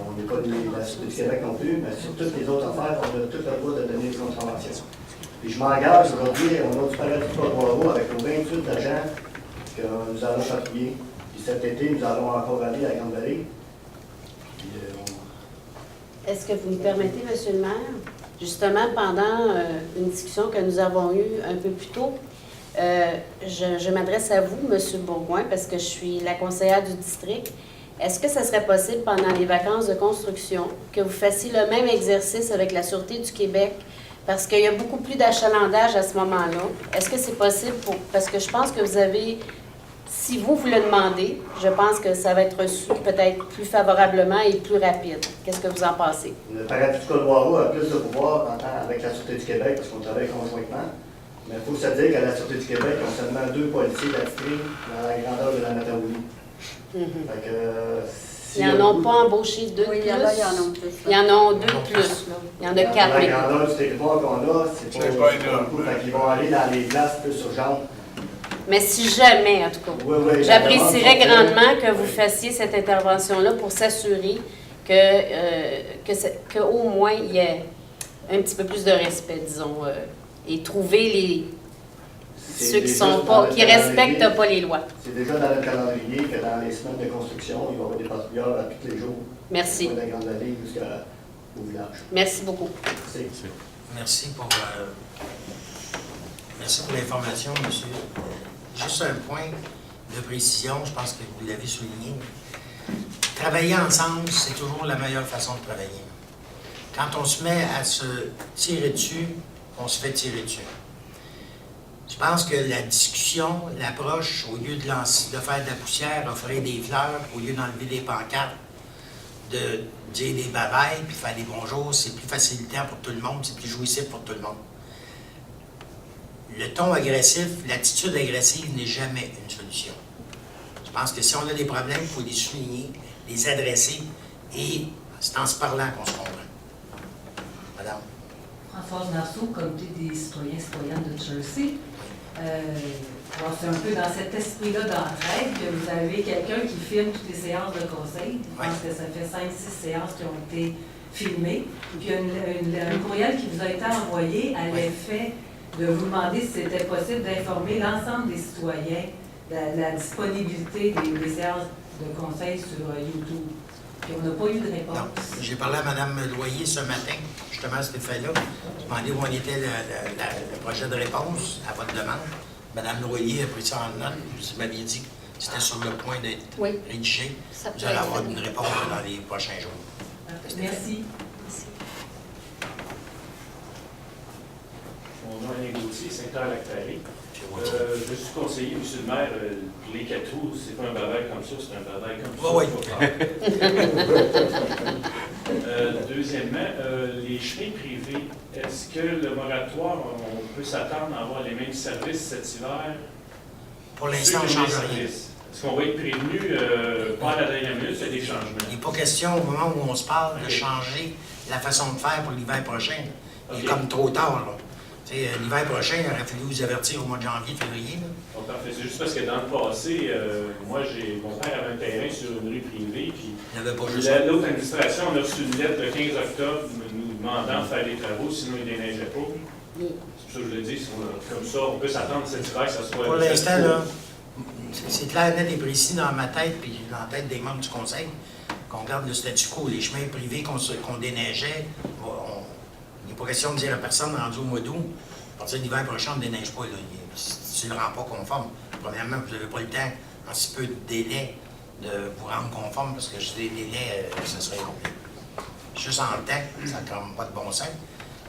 On n'est pas de la Sûreté du Québec non plus, mais sur toutes les autres affaires, on a tout le droit de donner des contraventions. Puis je m'engage aujourd'hui, on a du Paradis du Croix-Noireau avec nos 28 agents que nous allons patrouiller. Puis cet été, nous allons encore aller à Grande-Vallée. Est-ce que vous me permettez, monsieur le maire? Justement, pendant une discussion que nous avons eue un peu plus tôt, je m'adresse à vous, M. Bourgoin, parce que je suis la conseillère du district. Est-ce que ce serait possible pendant les vacances de construction que vous fassiez le même exercice avec la Sûreté du Québec? Parce qu'il y a beaucoup plus d'achalandage à ce moment-là. Est-ce que c'est possible parce que je pense que vous avez, si vous le demandez, je pense que ça va être reçu peut-être plus favorablement et plus rapide. Qu'est-ce que vous en pensez? Le parapluie du Col-Boireau a plus de pouvoir avec la Sûreté du Québec parce qu'on travaille conjointement. Mais il faut se dire qu'à la Sûreté du Québec, on a seulement 2 policiers d'attitrés dans la grandeur de la Matawili. Fait que, ils n'en ont pas embauché 2 de plus? Il y en a plus. Il y en a 2 de plus. Là. Il y en a 4 La maintenant. grandeur du territoire qu'on a, c'est pas beaucoup. Fait qu'ils vont aller dans les places plus urgentes. Mais si jamais, en tout cas, oui, j'apprécierais grandement que vous fassiez cette intervention-là pour s'assurer qu'au moins il y ait un petit peu plus de respect, disons, et trouver ceux qui respectent pas les lois. C'est déjà dans le calendrier que dans les semaines de construction, il va y avoir des patrouilleurs à tous les jours. Merci. De la Grande Allée jusqu'au village. Merci beaucoup. Merci. Merci pour l'information, monsieur. Juste un point de précision, je pense que vous l'avez souligné. Travailler ensemble, c'est toujours la meilleure façon de travailler. Quand on se met à se tirer dessus, on se fait tirer dessus. Je pense que la discussion, l'approche, au lieu de faire de la poussière, offrir des fleurs, au lieu d'enlever des pancartes, de dire des bye-bye, puis faire des bonjours, c'est plus facilitant pour tout le monde, c'est plus jouissif pour tout le monde. Le ton agressif, l'attitude agressive n'est jamais une solution. Je pense que si on a des problèmes, il faut les souligner, les adresser, et c'est en se parlant qu'on se comprend. Madame. Françoise Marceau, Comité des citoyens et citoyennes de Jersey. Alors, c'est un peu dans cet esprit-là d'entraide que vous avez quelqu'un qui filme toutes les séances de conseil. Je pense que ça fait 5-6 séances qui ont été filmées. Puis il y a un courriel qui vous a été envoyé à l'effet de vous demander si c'était possible d'informer l'ensemble des citoyens de la disponibilité des séances de conseil sur YouTube. Puis on n'a pas eu de réponse. J'ai parlé à Mme Loyer ce matin, justement à cet effet-là. Je demandé où en était le projet de réponse à votre demande. Mme Loyer a pris ça en note. Vous m'aviez dit que c'était sur le point d'être rédigé. Vous allez avoir une réponse dans les prochains jours. Merci. Mon nom est Alain Gauthier, Saint-Clair-Lac-Vallée. Je suis conseiller, monsieur le maire, pour les 4 roues, c'est pas un bavard comme ça, c'est un bavard comme ça. Deuxièmement, les chemins privés, est-ce que le moratoire, on peut s'attendre à avoir les mêmes services cet hiver? Pour l'instant, on ne change rien. Est-ce qu'on va être prévenu, pas à la dernière minute, il y a des changements? Il n'est pas question, au moment où on se parle, de changer la façon de faire pour l'hiver prochain. Il est comme trop tard, là. L'hiver prochain, il aurait fallu vous avertir au mois de janvier, février. Oh, parfait. C'est juste parce que dans le passé, mon père avait un terrain sur une rue privée, puis l'autre administration, on a reçu une lettre le 15 octobre nous demandant de faire des travaux, sinon il ne déneigeait pas. C'est pour ça que je le dis, comme ça, on peut s'attendre cet hiver que ça soit... Pour l'instant, là, c'est clair, net et précis dans ma tête, puis dans la tête des membres du conseil, qu'on garde le statu quo, les chemins privés qu'on déneigeait, il n'est pas question de dire à personne rendu au mois d'août, à partir de l'hiver prochain, on ne déneige pas. Là. Si tu ne le rends pas conforme, premièrement, vous n'avez pas le temps, en si peu de délai, de vous rendre conforme, parce que juste des délais, ça serait compliqué. Juste en temps, ça n'a quand même pas de bon sens.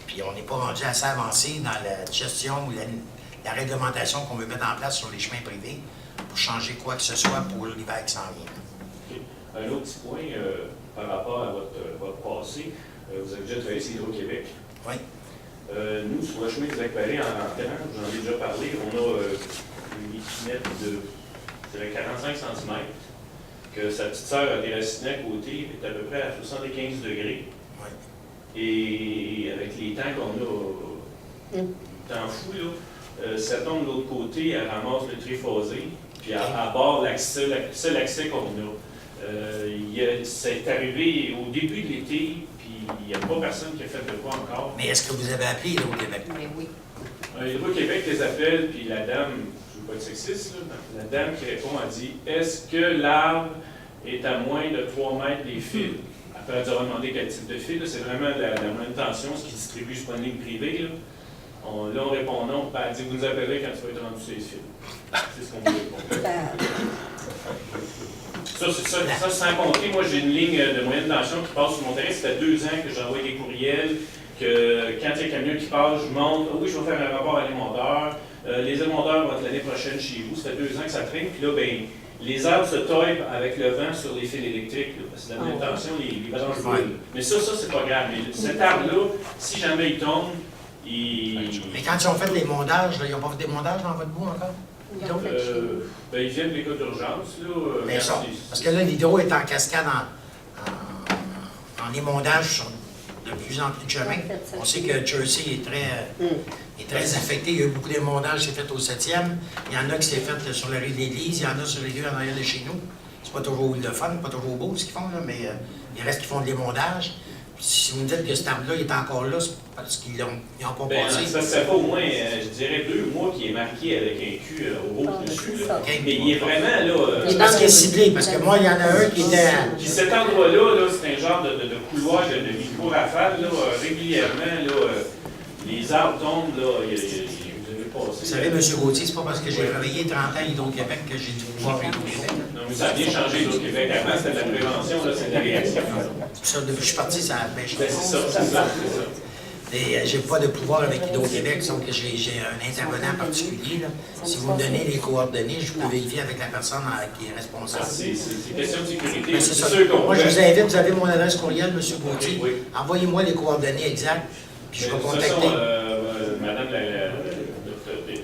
Puis on n'est pas rendu assez avancé dans la gestion ou la réglementation qu'on veut mettre en place sur les chemins privés pour changer quoi que ce soit pour l'hiver qui s'en vient. Okay. Un autre petit point par rapport à votre passé, vous avez déjà travaillé sur Hydro-Québec. Oui. Nous, sur le chemin des Lacs-Vallée, en rentrant, j'en ai déjà parlé, on a une épinette de, je dirais, 45 cm, que sa petite sœur a déraciné à côté, est à peu près à 75 degrés. Oui. Et avec les temps qu'on a, temps fou, là, ça tombe de l'autre côté, elle ramasse le triphasé, puis à bord, seul accès qu'on a. C'est arrivé au début de l'été, il n'y a pas personne qui a fait de quoi encore. Mais est-ce que vous avez appelé Hydro-Québec? Oui. Hydro-Québec les appelle, puis la dame, je ne veux pas être sexiste, là, la dame qui répond a dit « Est-ce que l'arbre est à moins de 3 mètres des fils? » après avoir demandé quel type de fil, là, c'est vraiment la manutention, ce qui distribue sur une ligne privée. Là, on répond non, ben, elle dit vous nous appellerez quand tu vas être rendu sur les fils. C'est ce qu'on vous répond. Ça, sans compter, moi j'ai une ligne de moyenne tension qui passe sur mon terrain. Ça fait 2 ans que j'envoie des courriels, que quand il y a quelqu'un qui passe, je montre, oui, je vais faire un rapport à l'émondeur. Les émondeurs vont être l'année prochaine chez vous. Ça fait 2 ans que ça traîne. Puis là, ben, les arbres se toillent avec le vent sur les fils électriques. Là, parce que la moyenne tension, les branches brûlent. Mais ça, c'est pas grave. Mais cet arbre-là, si jamais il tombe, Mais quand ils ont fait les mondages, là, ils n'ont pas fait des mondages dans votre bout encore? Ben, ils viennent de l'école d'urgence. Mais ça, parce que là, l'hydro est en cascade en émondage sur de plus en plus de chemins. On sait que Jersey est très affecté. Il y a eu beaucoup d'émondages qui s'est fait au 7e. Il y en a qui s'est fait sur la rue de l'Église. Il y en a sur les rues en arrière de chez nous. C'est pas toujours le fun, pas toujours beau ce qu'ils font, là, mais il reste qui font de l'émondage. Si vous me dites que cet arbre-là est encore là, c'est parce qu'ils n'ont pas passé. Ça fait pas au moins, je dirais, 2 mois qu'il est marqué avec un cul au rouge dessus. Là. Mais il est vraiment là. C'est parce qu'il est ciblé, parce que moi, il y en a un qui était. Puis cet endroit-là, c'est un genre de couloir de micro-rafale. Régulièrement, les arbres tombent. Là, vous avez passé. Vous savez, M. Gauthier, c'est pas parce que j'ai travaillé 30 ans à Hydro-Québec que j'ai dû pouvoir Hydro-Québec. Non, mais ça a bien changé Hydro-Québec. Avant, c'était de la prévention, là, c'est de la réaction. Ça, depuis que je suis parti, ça a bien changé. C'est ça. Et j'ai pas de pouvoir avec Hydro-Québec, sauf que j'ai un intervenant particulier. Là. Si vous me donnez les coordonnées, je peux vérifier avec la personne qui est responsable. C'est une question de sécurité. Ben, c'est ça. Moi, je vous invite, vous avez mon adresse courriel, M. Gauthier. Oui. Envoyez-moi les coordonnées exactes, puis je vais contacter.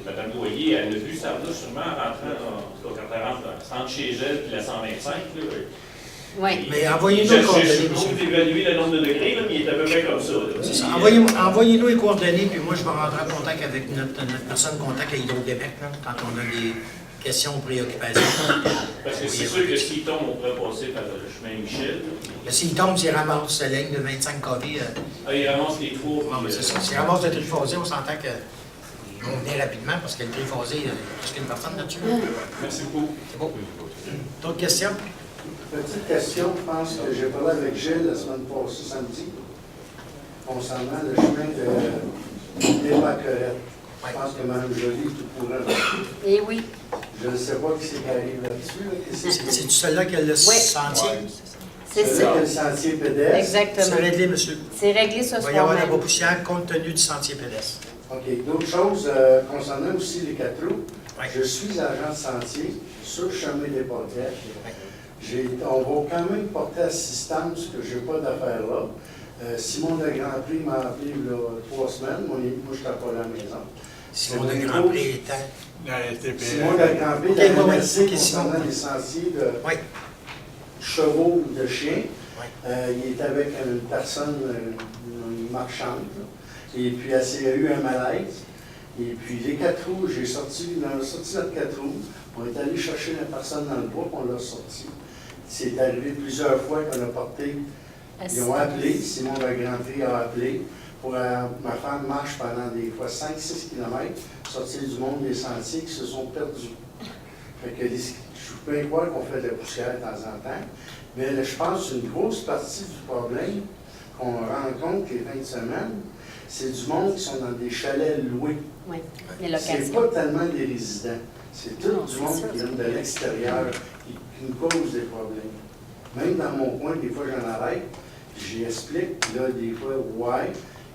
Madame Loyer, elle a vu ça là, sûrement en rentrant, quand elle rentre entre chez elle puis la 125. Oui. Mais envoyez-nous les coordonnées. Je peux vous évaluer le nombre de degrés, là, mais il est à peu près comme ça. C'est ça. Envoyez-nous les coordonnées, puis moi, je vais rentrer en contact avec notre personne contact à Hydro-Québec, quand on a des questions ou préoccupations. Parce que c'est sûr que s'il tombe, on pourrait passer par le chemin Michel. Mais s'il tombe, s'il ramasse la ligne de 25 kV. Il ramasse les trous. C'est ça. S'il ramasse le triphasé, on s'entend que. On venait rapidement parce que le triphasé, il y a plus qu'une personne là-dessus. Merci beaucoup. C'est beau. D'autres questions? Petite question, je pense que j'ai parlé avec Gilles la semaine passée, samedi, concernant le chemin de Desmaquerettes. Je pense que Mme Joly est tout courant. Eh oui. Je ne sais pas qui c'est qui arrive là-dessus. C'est-tu celui-là qui a le sentier? C'est ça. Celui-là qui a le sentier pédestre. Exactement. C'est réglé, monsieur. C'est réglé ce soir. Il va y avoir de la poussière compte tenu du sentier pédestre. OK. D'autres choses, concernant aussi les 4 roues, je suis agent de sentier sur le chemin des Portières. On va quand même porter assistance, que je n'ai pas d'affaires là. Simon de Grand Prix m'a appelé il y a 3 semaines. Moi, je n'étais pas à la maison. Simon de Grand Prix était. Simon de Grand Prix est intéressé concernant les sentiers de chevaux ou de chiens. Il est avec une personne, une marchande. Et puis, elle a eu un malaise. Et puis, les 4 roues, on a sorti notre 4 roues. On est allé chercher la personne dans le bois, puis on l'a sorti. C'est arrivé plusieurs fois qu'on a porté. Ils ont appelé, Simon de Grand Prix a appelé. Ma femme marche pendant des fois 5-6 km, sortir du monde des sentiers qui se sont perdus. Fait que je peux croire qu'on fait de la poussière de temps en temps, mais je pense qu'une grosse partie du problème qu'on rencontre les fins de semaine, c'est du monde qui sont dans des chalets loués. Oui, les locations. C'est pas tellement des résidents. C'est tout du monde qui vient de l'extérieur qui nous cause des problèmes. Même dans mon coin, des fois, j'en arrête, j'y explique, puis là, des fois, ouais,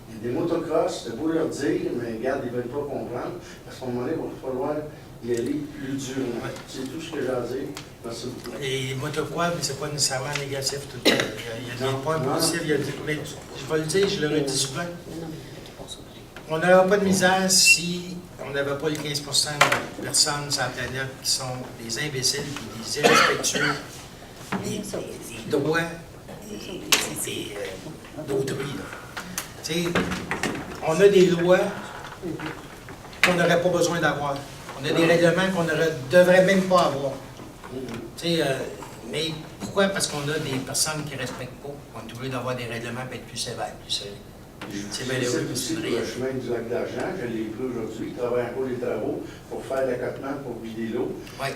il y a des motocross, c'est beau leur dire, mais regarde, ils ne veulent pas comprendre, parce qu'à un moment donné, il va falloir y aller plus durement. C'est tout ce que j'ai à dire. Merci beaucoup. Les motoquads, c'est pas nécessairement négatif tout le temps. Il y a des points positifs, il y a des... Mais je vais le dire, je le redis souvent. On n'aurait pas de misère si on n'avait pas les 15 de personnes sur la planète qui sont des imbéciles, des irrespectueux, des droits d'autrui. Tu sais, on a des lois qu'on n'aurait pas besoin d'avoir. On a des règlements qu'on ne devrait même pas avoir. Tu sais, mais pourquoi? Parce qu'on a des personnes qui ne respectent pas. On est obligé d'avoir des règlements et être plus sévères, plus sérieux. C'est malheureux, mais aussi c'est pour le chemin du lac d'Argent, je l'ai vu aujourd'hui, il travaille encore les travaux pour faire l'accotement pour vider l'eau.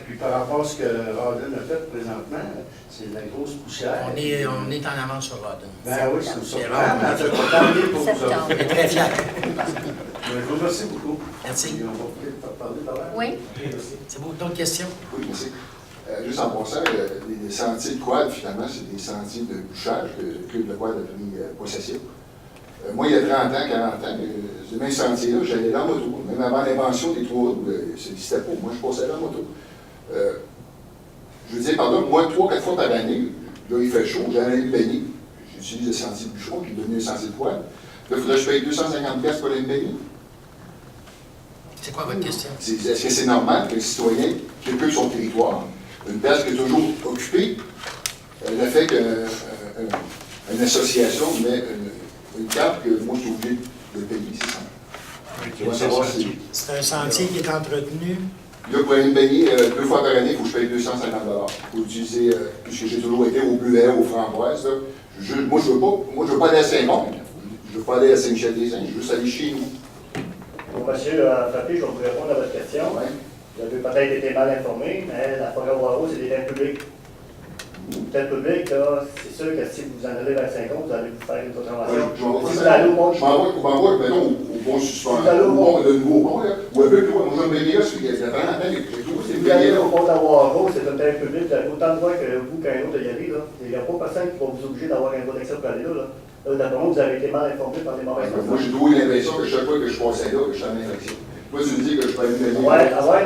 Puis par rapport à ce que Rawdon a fait présentement, c'est de la grosse poussière. On est en avance sur Rawdon. Ben oui, c'est ça. rare. Mais en tout cas, tant mieux pour vous autres. On est très fiers. Je vous remercie beaucoup. Merci. Et on va peut-être parler par là. Oui. C'est beau. D'autres questions? Oui, merci. Juste en passant, les sentiers de quad, finalement, c'est des sentiers de bouchage que le club de quad a pris possession. Moi, il y a 30 ans, 40 ans, ces mêmes sentiers-là, j'allais dans la moto. Même avant l'invention des trois roues, ça n'existait pas. Moi, je passais dans la moto. Je veux dire, pardon, moi, 3-4 fois par année, là, il fait chaud, j'allais me baigner. J'utilise le sentier de bûcheron qui est devenu un sentier de quad. Là, il faudrait que je paye 250$ pour aller me baigner. C'est quoi votre question? Est-ce que c'est normal que le citoyen qui occupe son territoire, une place qui est toujours occupée, le fait qu'une association met une carte que moi je suis obligé de payer, c'est ça. C'est un sentier qui est entretenu. Là, pour aller me baigner 2 fois par année, il faut que je paye 250$. Pour utiliser, puisque j'ai toujours été au Bleuet, aux Framboises. Moi, je ne veux pas aller à Saint-Mont. Je ne veux pas aller à Saint-Michel-des-Saints. Je veux juste aller chez nous. Bon, monsieur Frappé, je vais vous répondre à votre question. Vous avez peut-être été mal informé, mais la forêt Boireau, c'est des terres publiques. Les terres publiques, là, c'est sûr que si vous en allez vers Saint-Côme, vous allez vous faire une contravention. Si vous allez au pont, je m'envoie, mettons, au pont suspens, au pont de nouveau pont, là, ou un peu plus loin. Moi, je vais me baigner là, celui qui a 30 ans, j'ai trouvé, c'est si vous allez au pont de la Boireau, c'est une terre publique, vous avez autant de droit que vous qu'un autre y aller, là. Il n'y a pas personne qui va vous obliger d'avoir un droit d'accès pour aller là. D'après moi, vous avez été mal informé par les mauvaises personnes. Moi, j'ai trouvé l'impression que chaque fois que je passais là, que je suis en infraction. Moi, tu me dis que je peux aller me baigner. Ouais, avoir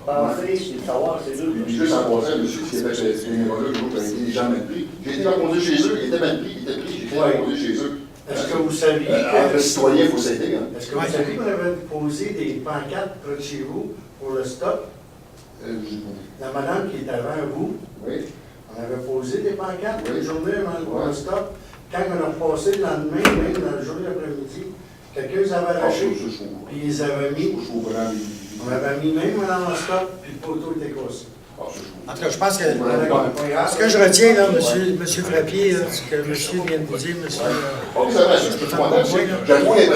pensée et de savoir, c'est deux. Puis juste en passant, monsieur, qui était chez ces numéros-là, je vois que des gens mal pris. J'ai été rencontré chez eux, ils étaient mal pris, ils étaient pris, j'ai été rencontré chez eux. Est-ce que vous saviez que le citoyen, il faut s'aider. Est-ce que vous saviez qu'on avait posé des pancartes près de chez vous pour le stop? La madame qui est avant vous, on avait posé des pancartes une journée avant le stop. Quand on a repassé le lendemain, même dans la journée d'après-midi, quelqu'un les avait arrachés, puis ils avaient mis. On avait mis même dans le stop, puis le poteau était cassé. En tout cas, je pense que ce que je retiens, là, monsieur Frappier, ce que monsieur vient de vous dire, monsieur.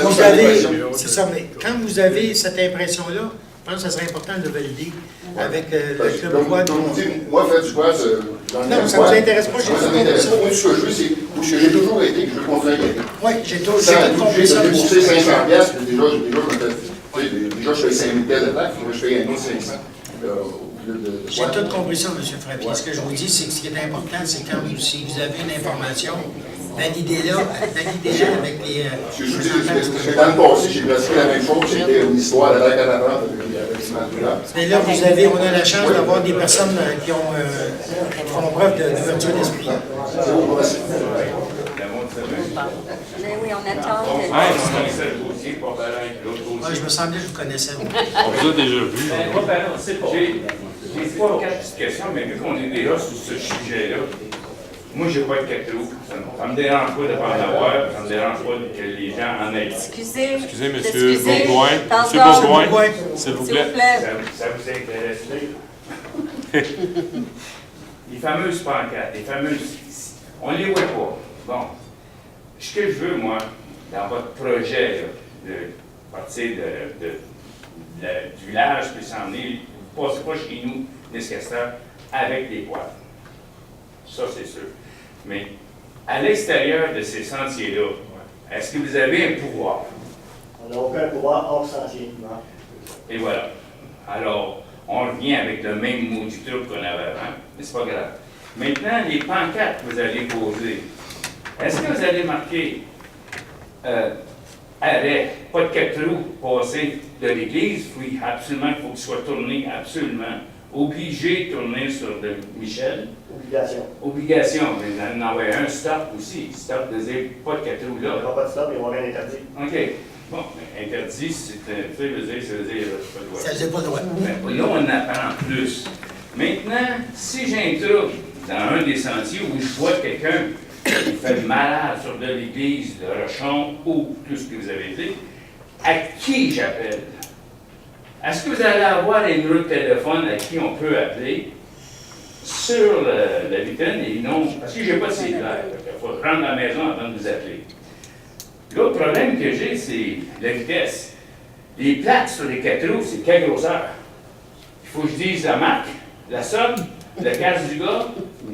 Vous avez, c'est ça, mais quand vous avez cette impression-là, je pense que ce serait important de valider avec le club quad. Moi, faire du quad, non, ça ne vous intéresse pas. Ça ne m'intéresse pas. Moi, ce que je veux, c'est où j'ai toujours été, que je veux continuer à y aller. Oui, j'ai toujours compris ça. J'ai déboursé 500$, déjà, je paye 5 000$ de taxes, moi, je paye un autre 500$. J'ai tout compris ça, M. Frappier. Ce que je vous dis, c'est que ce qui est important, c'est quand si vous avez une information, validez-la avec les... Dans le passé, j'ai pratiqué la même chose, c'était une histoire de la caravane avec ce matériel. Mais là, on a la chance d'avoir des personnes qui font preuve d'ouverture d'esprit. C'est bon, merci. Mais oui, on attend. Je me semblais que je vous connaissais. On vous a déjà vu. J'ai 3 ou 4 petites questions, mais vu qu'on est déjà sur ce sujet-là, moi, je n'ai pas de cadeau. Ça ne me dérange pas de pas en avoir, ça ne me dérange pas que les gens en aient. Excusez, monsieur Bourgoin. Monsieur Bourgoin, s'il vous plaît. Ça vous intéresse? Les fameuses pancartes, on ne les voit pas. Bon, ce que je veux, moi, dans votre projet, là, de partir du village, puis s'en venir, vous ne passez pas chez nous, Nescastin, avec des quads. Ça, c'est sûr. Mais à l'extérieur de ces sentiers-là, est-ce que vous avez un pouvoir? On n'a aucun pouvoir hors sentier. Et voilà. Alors, on revient avec le même maudit truc qu'on avait avant, mais c'est pas grave. Maintenant, les pancartes que vous allez poser, est-ce que vous allez marquer arrêt, pas de 4 roues, passer de l'église, oui, absolument, il faut qu'il soit tourné, absolument. Obligé de tourner sur le Michel. Obligation. Obligation, mais on en avait un stop aussi. Stop de dire pas de 4 roues là. Il n'y aura pas de stop, il y aura rien interdit. OK. Bon, mais interdit, c'est ça veut dire pas le droit. Ça veut pas le droit. Mais là, on apprend plus. Maintenant, si j'ai un trouble dans un des sentiers où je vois quelqu'un qui fait malade sur de l'église de Rochon ou tout ce que vous avez dit, à qui j'appelle? Est-ce que vous allez avoir un numéro de téléphone à qui on peut appeler sur la vitrine et non? Parce que je n'ai pas de cellulaire. Il faut rentrer à la maison avant de vous appeler. L'autre problème que j'ai, c'est la vitesse. Les plaques sur les 4 roues, c'est quelle grosseur? Il faut que je dise la marque, la somme, le casse du gars.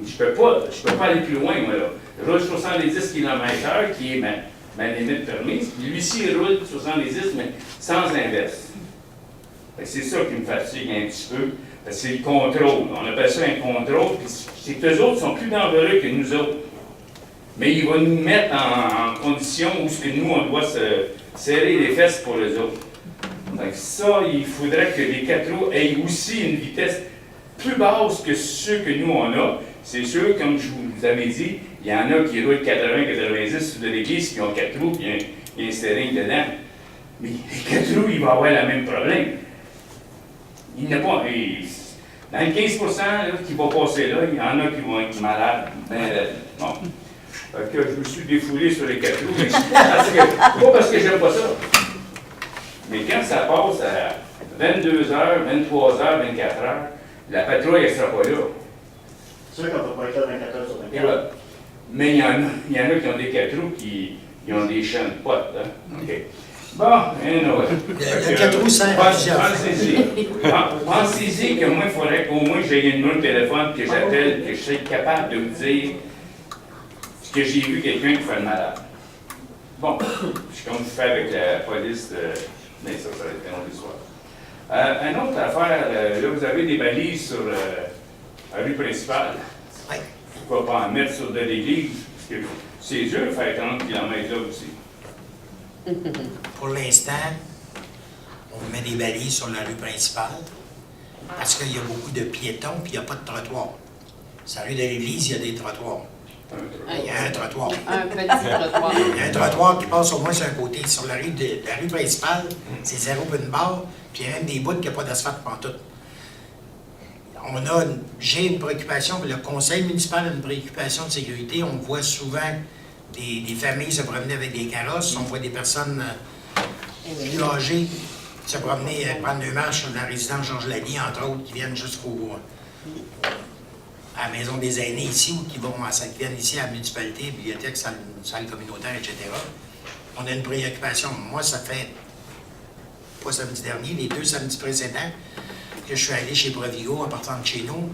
Je peux pas aller plus loin, moi, là. Je roule 70 km/h, qui est ma limite permise. Lui-ci, il roule 70, mais sans inverse. C'est ça qui me fatigue un petit peu. C'est le contrôle. On appelle ça un contrôle. C'est que les autres sont plus dangereux que nous autres. Mais il va nous mettre en condition où ce que nous, on doit se serrer les fesses pour les autres. Donc ça, il faudrait que les 4 roues aient aussi une vitesse plus basse que ceux que nous, on a. C'est sûr, comme je vous avais dit, il y en a qui roulent 80-90 sur de l'église, qui ont 4 roues, puis il y a un steering dedans. Mais les 4 roues, il va avoir le même problème. Il n'y a pas... Dans les 15 là, qui vont passer là, il y en a qui vont être malades. Bon. Fait que je me suis défoulé sur les 4 roues, mais pas parce que j'aime pas ça. Mais quand ça passe à 22h, 23h, 24h, la patrouille, elle ne sera pas là. C'est sûr qu'on ne peut pas être là 24 heures sur 24. Ouais. Mais il y en a qui ont des 4 roues qui ont des champs de potes. Hein? OK. Bon, anyway. Le 4 roues sert à plusieurs. Pensez-y que moi, il faudrait qu'au moins j'ai une numéro de téléphone, que j'appelle, que je sois capable de vous dire que j'ai vu quelqu'un qui fait le malade. Bon, je comme je fais avec la police, mais ça va être un autre histoire. Une autre affaire, là, vous avez des balises sur la rue principale. Oui. Pourquoi pas en mettre sur de l'église? Parce que c'est dur de faire 30 km là aussi. Pour l'instant, on met des balises sur la rue principale parce qu'il y a beaucoup de piétons et il n'y a pas de trottoir. Sur la rue de l'église, il y a des trottoirs. Il y a un trottoir. Un petit trottoir. Il y a un trottoir qui passe au moins sur un côté. Sur la rue principale, c'est 0 une barre, puis il y a même des bouts qui n'ont pas d'asphalte pantoute. J'ai une préoccupation, le conseil municipal a une préoccupation de sécurité. On voit souvent des familles se promener avec des carrosses, on voit des personnes plus âgées se promener, prendre une marche sur la résidence Georges Lally, entre autres, qui viennent à la maison des aînés ici ou qui viennent ici à la municipalité, bibliothèque, salle communautaire, etc. On a une préoccupation. Moi, ça fait, pas samedi dernier, les 2 samedis précédents, que je suis allé chez Provigo en partant de chez nous.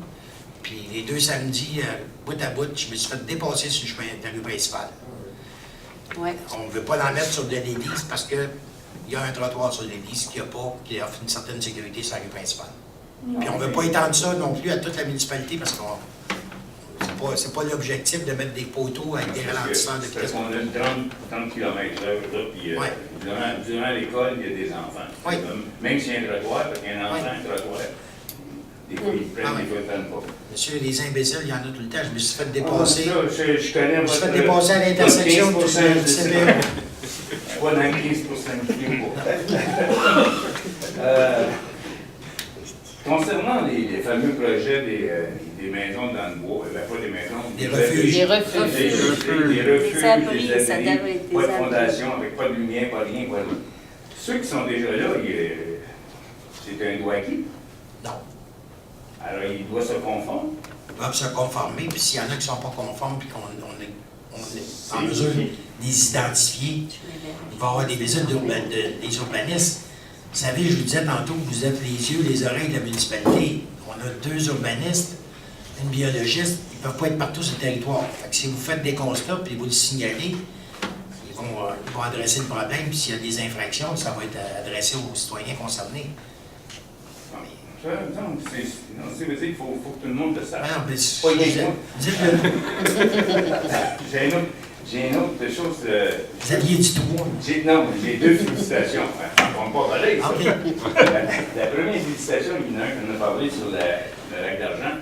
Puis les 2 samedis, bout à bout, je me suis fait dépasser sur le chemin de la rue principale. Ouais. On ne veut pas l'en mettre sur de l'église parce qu'il y a un trottoir sur l'église qui offre une certaine sécurité sur la rue principale. Puis on ne veut pas étendre ça non plus à toute la municipalité parce que c'est pas l'objectif de mettre des poteaux avec des ralentisseurs de vitesse. On a 30 km/h, puis durant l'école, il y a des enfants. Oui. Même s'il y a un trottoir, parce qu'il y a un enfant, un trottoir, des fois ils prennent, des fois ils ne prennent pas. Monsieur, les imbéciles, il y en a tout le temps. Je me suis fait dépasser. Je connais je me suis fait dépasser à l'intersection du CPE. Pas dans 15% de concernant les fameux projets des maisons dans le bois, pas des maisons, des refuges. Des refuges, Ça brille, des ça abris, devrait être pas de des fondation, avec pas de lumière, pas rien. Voilà. Ceux qui sont déjà là, c'est un droit acquis? Non. Alors, il doit se confondre? Ils doivent se conformer, puis s'il y en a qui ne sont pas conformes, puis qu'on est en mesure de les identifier, il va y avoir des visites des urbanistes. Vous savez, je vous disais tantôt que vous êtes les yeux, les oreilles de la municipalité. On a 2 urbanistes, une biologiste, ils ne peuvent pas être partout sur le territoire. Fait que si vous faites des constats et vous le signalez, ils vont adresser le problème, puis s'il y a des infractions, ça va être adressé aux citoyens concernés. Non, ça veut dire qu'il faut que tout le monde le sache. Non, mais dites-le. J'ai une autre chose. Vous aviez du droit. Non, j'ai 2 félicitations. On ne va pas parler, ça. Okay. La première félicitation, il y en a un qui en a parlé sur le lac d'argent.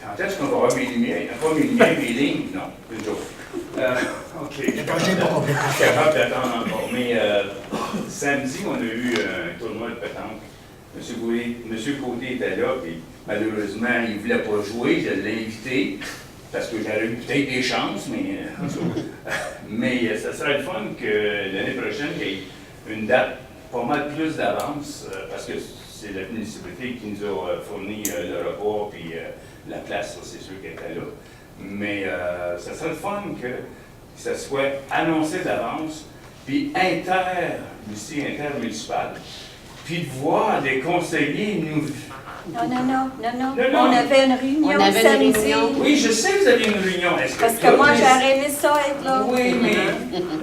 Quand est-ce qu'on va avoir mes lumières? Il n'y a pas mes lumières, mes lignes? Non, c'est une joke. OK. Le projet n'est pas complètement capable d'attendre encore. Mais samedi, on a eu un tournoi de pétanque. Monsieur Côté était là, puis malheureusement, il ne voulait pas jouer. Je l'ai invité. Parce que j'aurais eu peut-être des chances, mais ça serait le fun que l'année prochaine, qu'il y ait une date pas mal plus d'avance, parce que c'est la municipalité qui nous a fourni le repas puis la place, c'est sûr qu'elle était là. Mais ça serait le fun que ça soit annoncé d'avance, puis intermunicipal, puis de voir des conseillers nous... Non. Non. On avait une réunion On avait une samedi. réunion. Oui, je sais que vous avez une réunion. Parce que moi, j'aurais aimé ça être là. Oui, mais...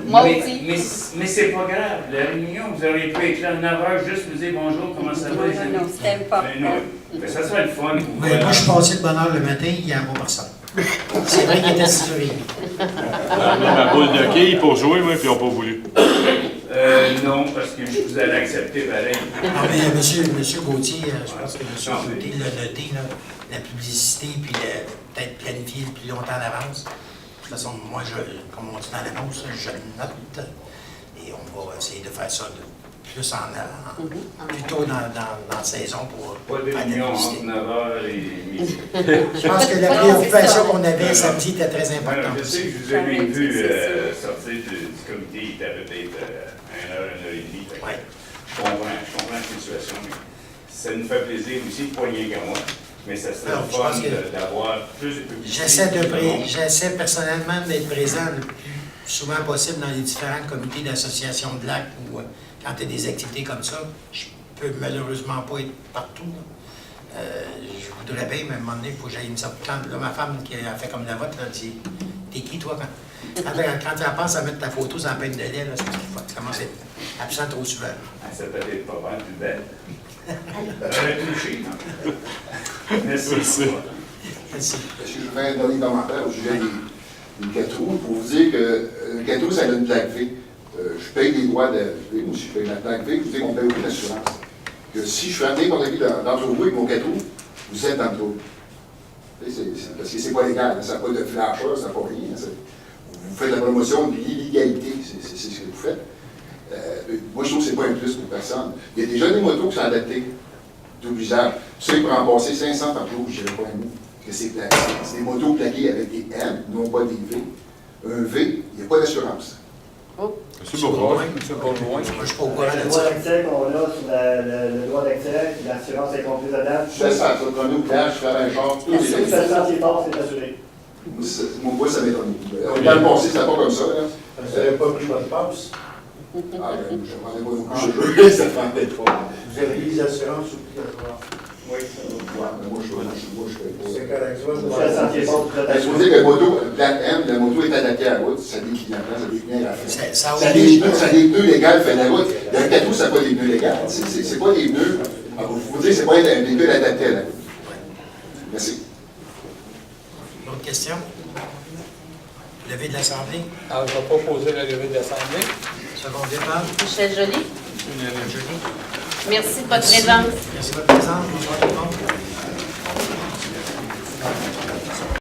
Moi mais, aussi. Mais c'est pas grave. La réunion, vous auriez pu être là à 9h, juste vous dire bonjour, comment ça va, les amis? Non, c'était important. Mais non, mais ça serait le fun. Ouais, moi, je suis passé de bonne heure le matin, il n'y a pas personne. C'est vrai qu'il était 6h30. J'ai amené ma boule de quilles pour jouer, moi, puis ils n'ont pas voulu. Non, parce que je vous allais accepter pareil. Non, mais monsieur Gauthier, je pense que monsieur Gauthier l'a noté, là, la publicité, puis peut-être planifier plus longtemps en avance. De toute façon, moi, comme on dit dans l'annonce, je note. Et on va essayer de faire ça plus plus tôt dans la saison pour Pas de réunion entre 9h et midi. Je pense que la préoccupation qu'on avait samedi était très importante. Je sais que je vous ai même vu sortir du comité, il était peut-être 1h et demie. Je comprends la situation, mais ça nous fait plaisir aussi, pas rien qu'à moi. Mais ça serait le fun d'avoir plus de publicité. J'essaie personnellement d'être présent le plus souvent possible dans les différents comités d'association de lacs ou quand il y a des activités comme ça. Je peux malheureusement pas être partout. Je voudrais bien, mais à un moment donné, il faut que j'aille une certaine... Là, ma femme qui a fait comme la vôtre, elle dit « T'es qui, toi, quand tu en penses à mettre ta photo sur la peine de lait, c'est parce qu'il faut tu commences à être absent trop souvent. » Ça peut être pas mal plus belle. Touché, non? Merci. Merci. Parce que je vais faire un dernier commentaire au sujet des gâteaux. Pour vous dire que le gâteau, ça a une plaque V. Je paye des droits de V, moi aussi je paye la plaque V, vous dites qu'on paye aucune assurance. Que si je fais amener n'importe qui d'entre vous avec mon gâteau, vous êtes dans le trouble. Parce que c'est pas légal, ça n'a pas de flasheur, ça n'a pas rien. Vous faites la promotion de l'illégalité, c'est ce que vous faites. Moi, je trouve que ce n'est pas un plus pour personne. Il y a déjà des motos qui sont adaptées, double usage. Ça, il peut en passer 500 par jour, je ne dirais pas un mot. Parce que c'est des motos plaquées avec des M, non pas des V. Un V, il n'y a pas d'assurance. Monsieur Bourgoin. Moi, je suis pas au courant Le de droit ça. d'accès qu'on a sur le droit d'accès, l'assurance est comprise dedans. Je fais ça, je vais au plage, je fais un genre, tout Si le sentier passe, c'est assuré. Moi, ça m'étonne. Dans le passé, c'était pas comme ça. Vous n'avez pas pris votre passe? Je ne demandais pas beaucoup, je veux, ça ne prendrait pas. Vous avez les assurances obligatoires? Oui, moi, je fais pas. C'est correct. Il faut dire que la moto, la moto est adaptée à la route, ça a des clients, ça a des pneus à la fin. Ça a des pneus légaux fait la route. Le gâteau, ça n'a pas des pneus légaux. C'est pas des pneus. Il faut dire que c'est pas des véhicules adaptés à la route. Merci. D'autres questions? Levée de l'Assemblée. Alors, je vais proposer la levée de l'Assemblée. Secondé par Michel Joly. Joly. Merci de votre présence. Merci de votre présence. Bonsoir tout le monde.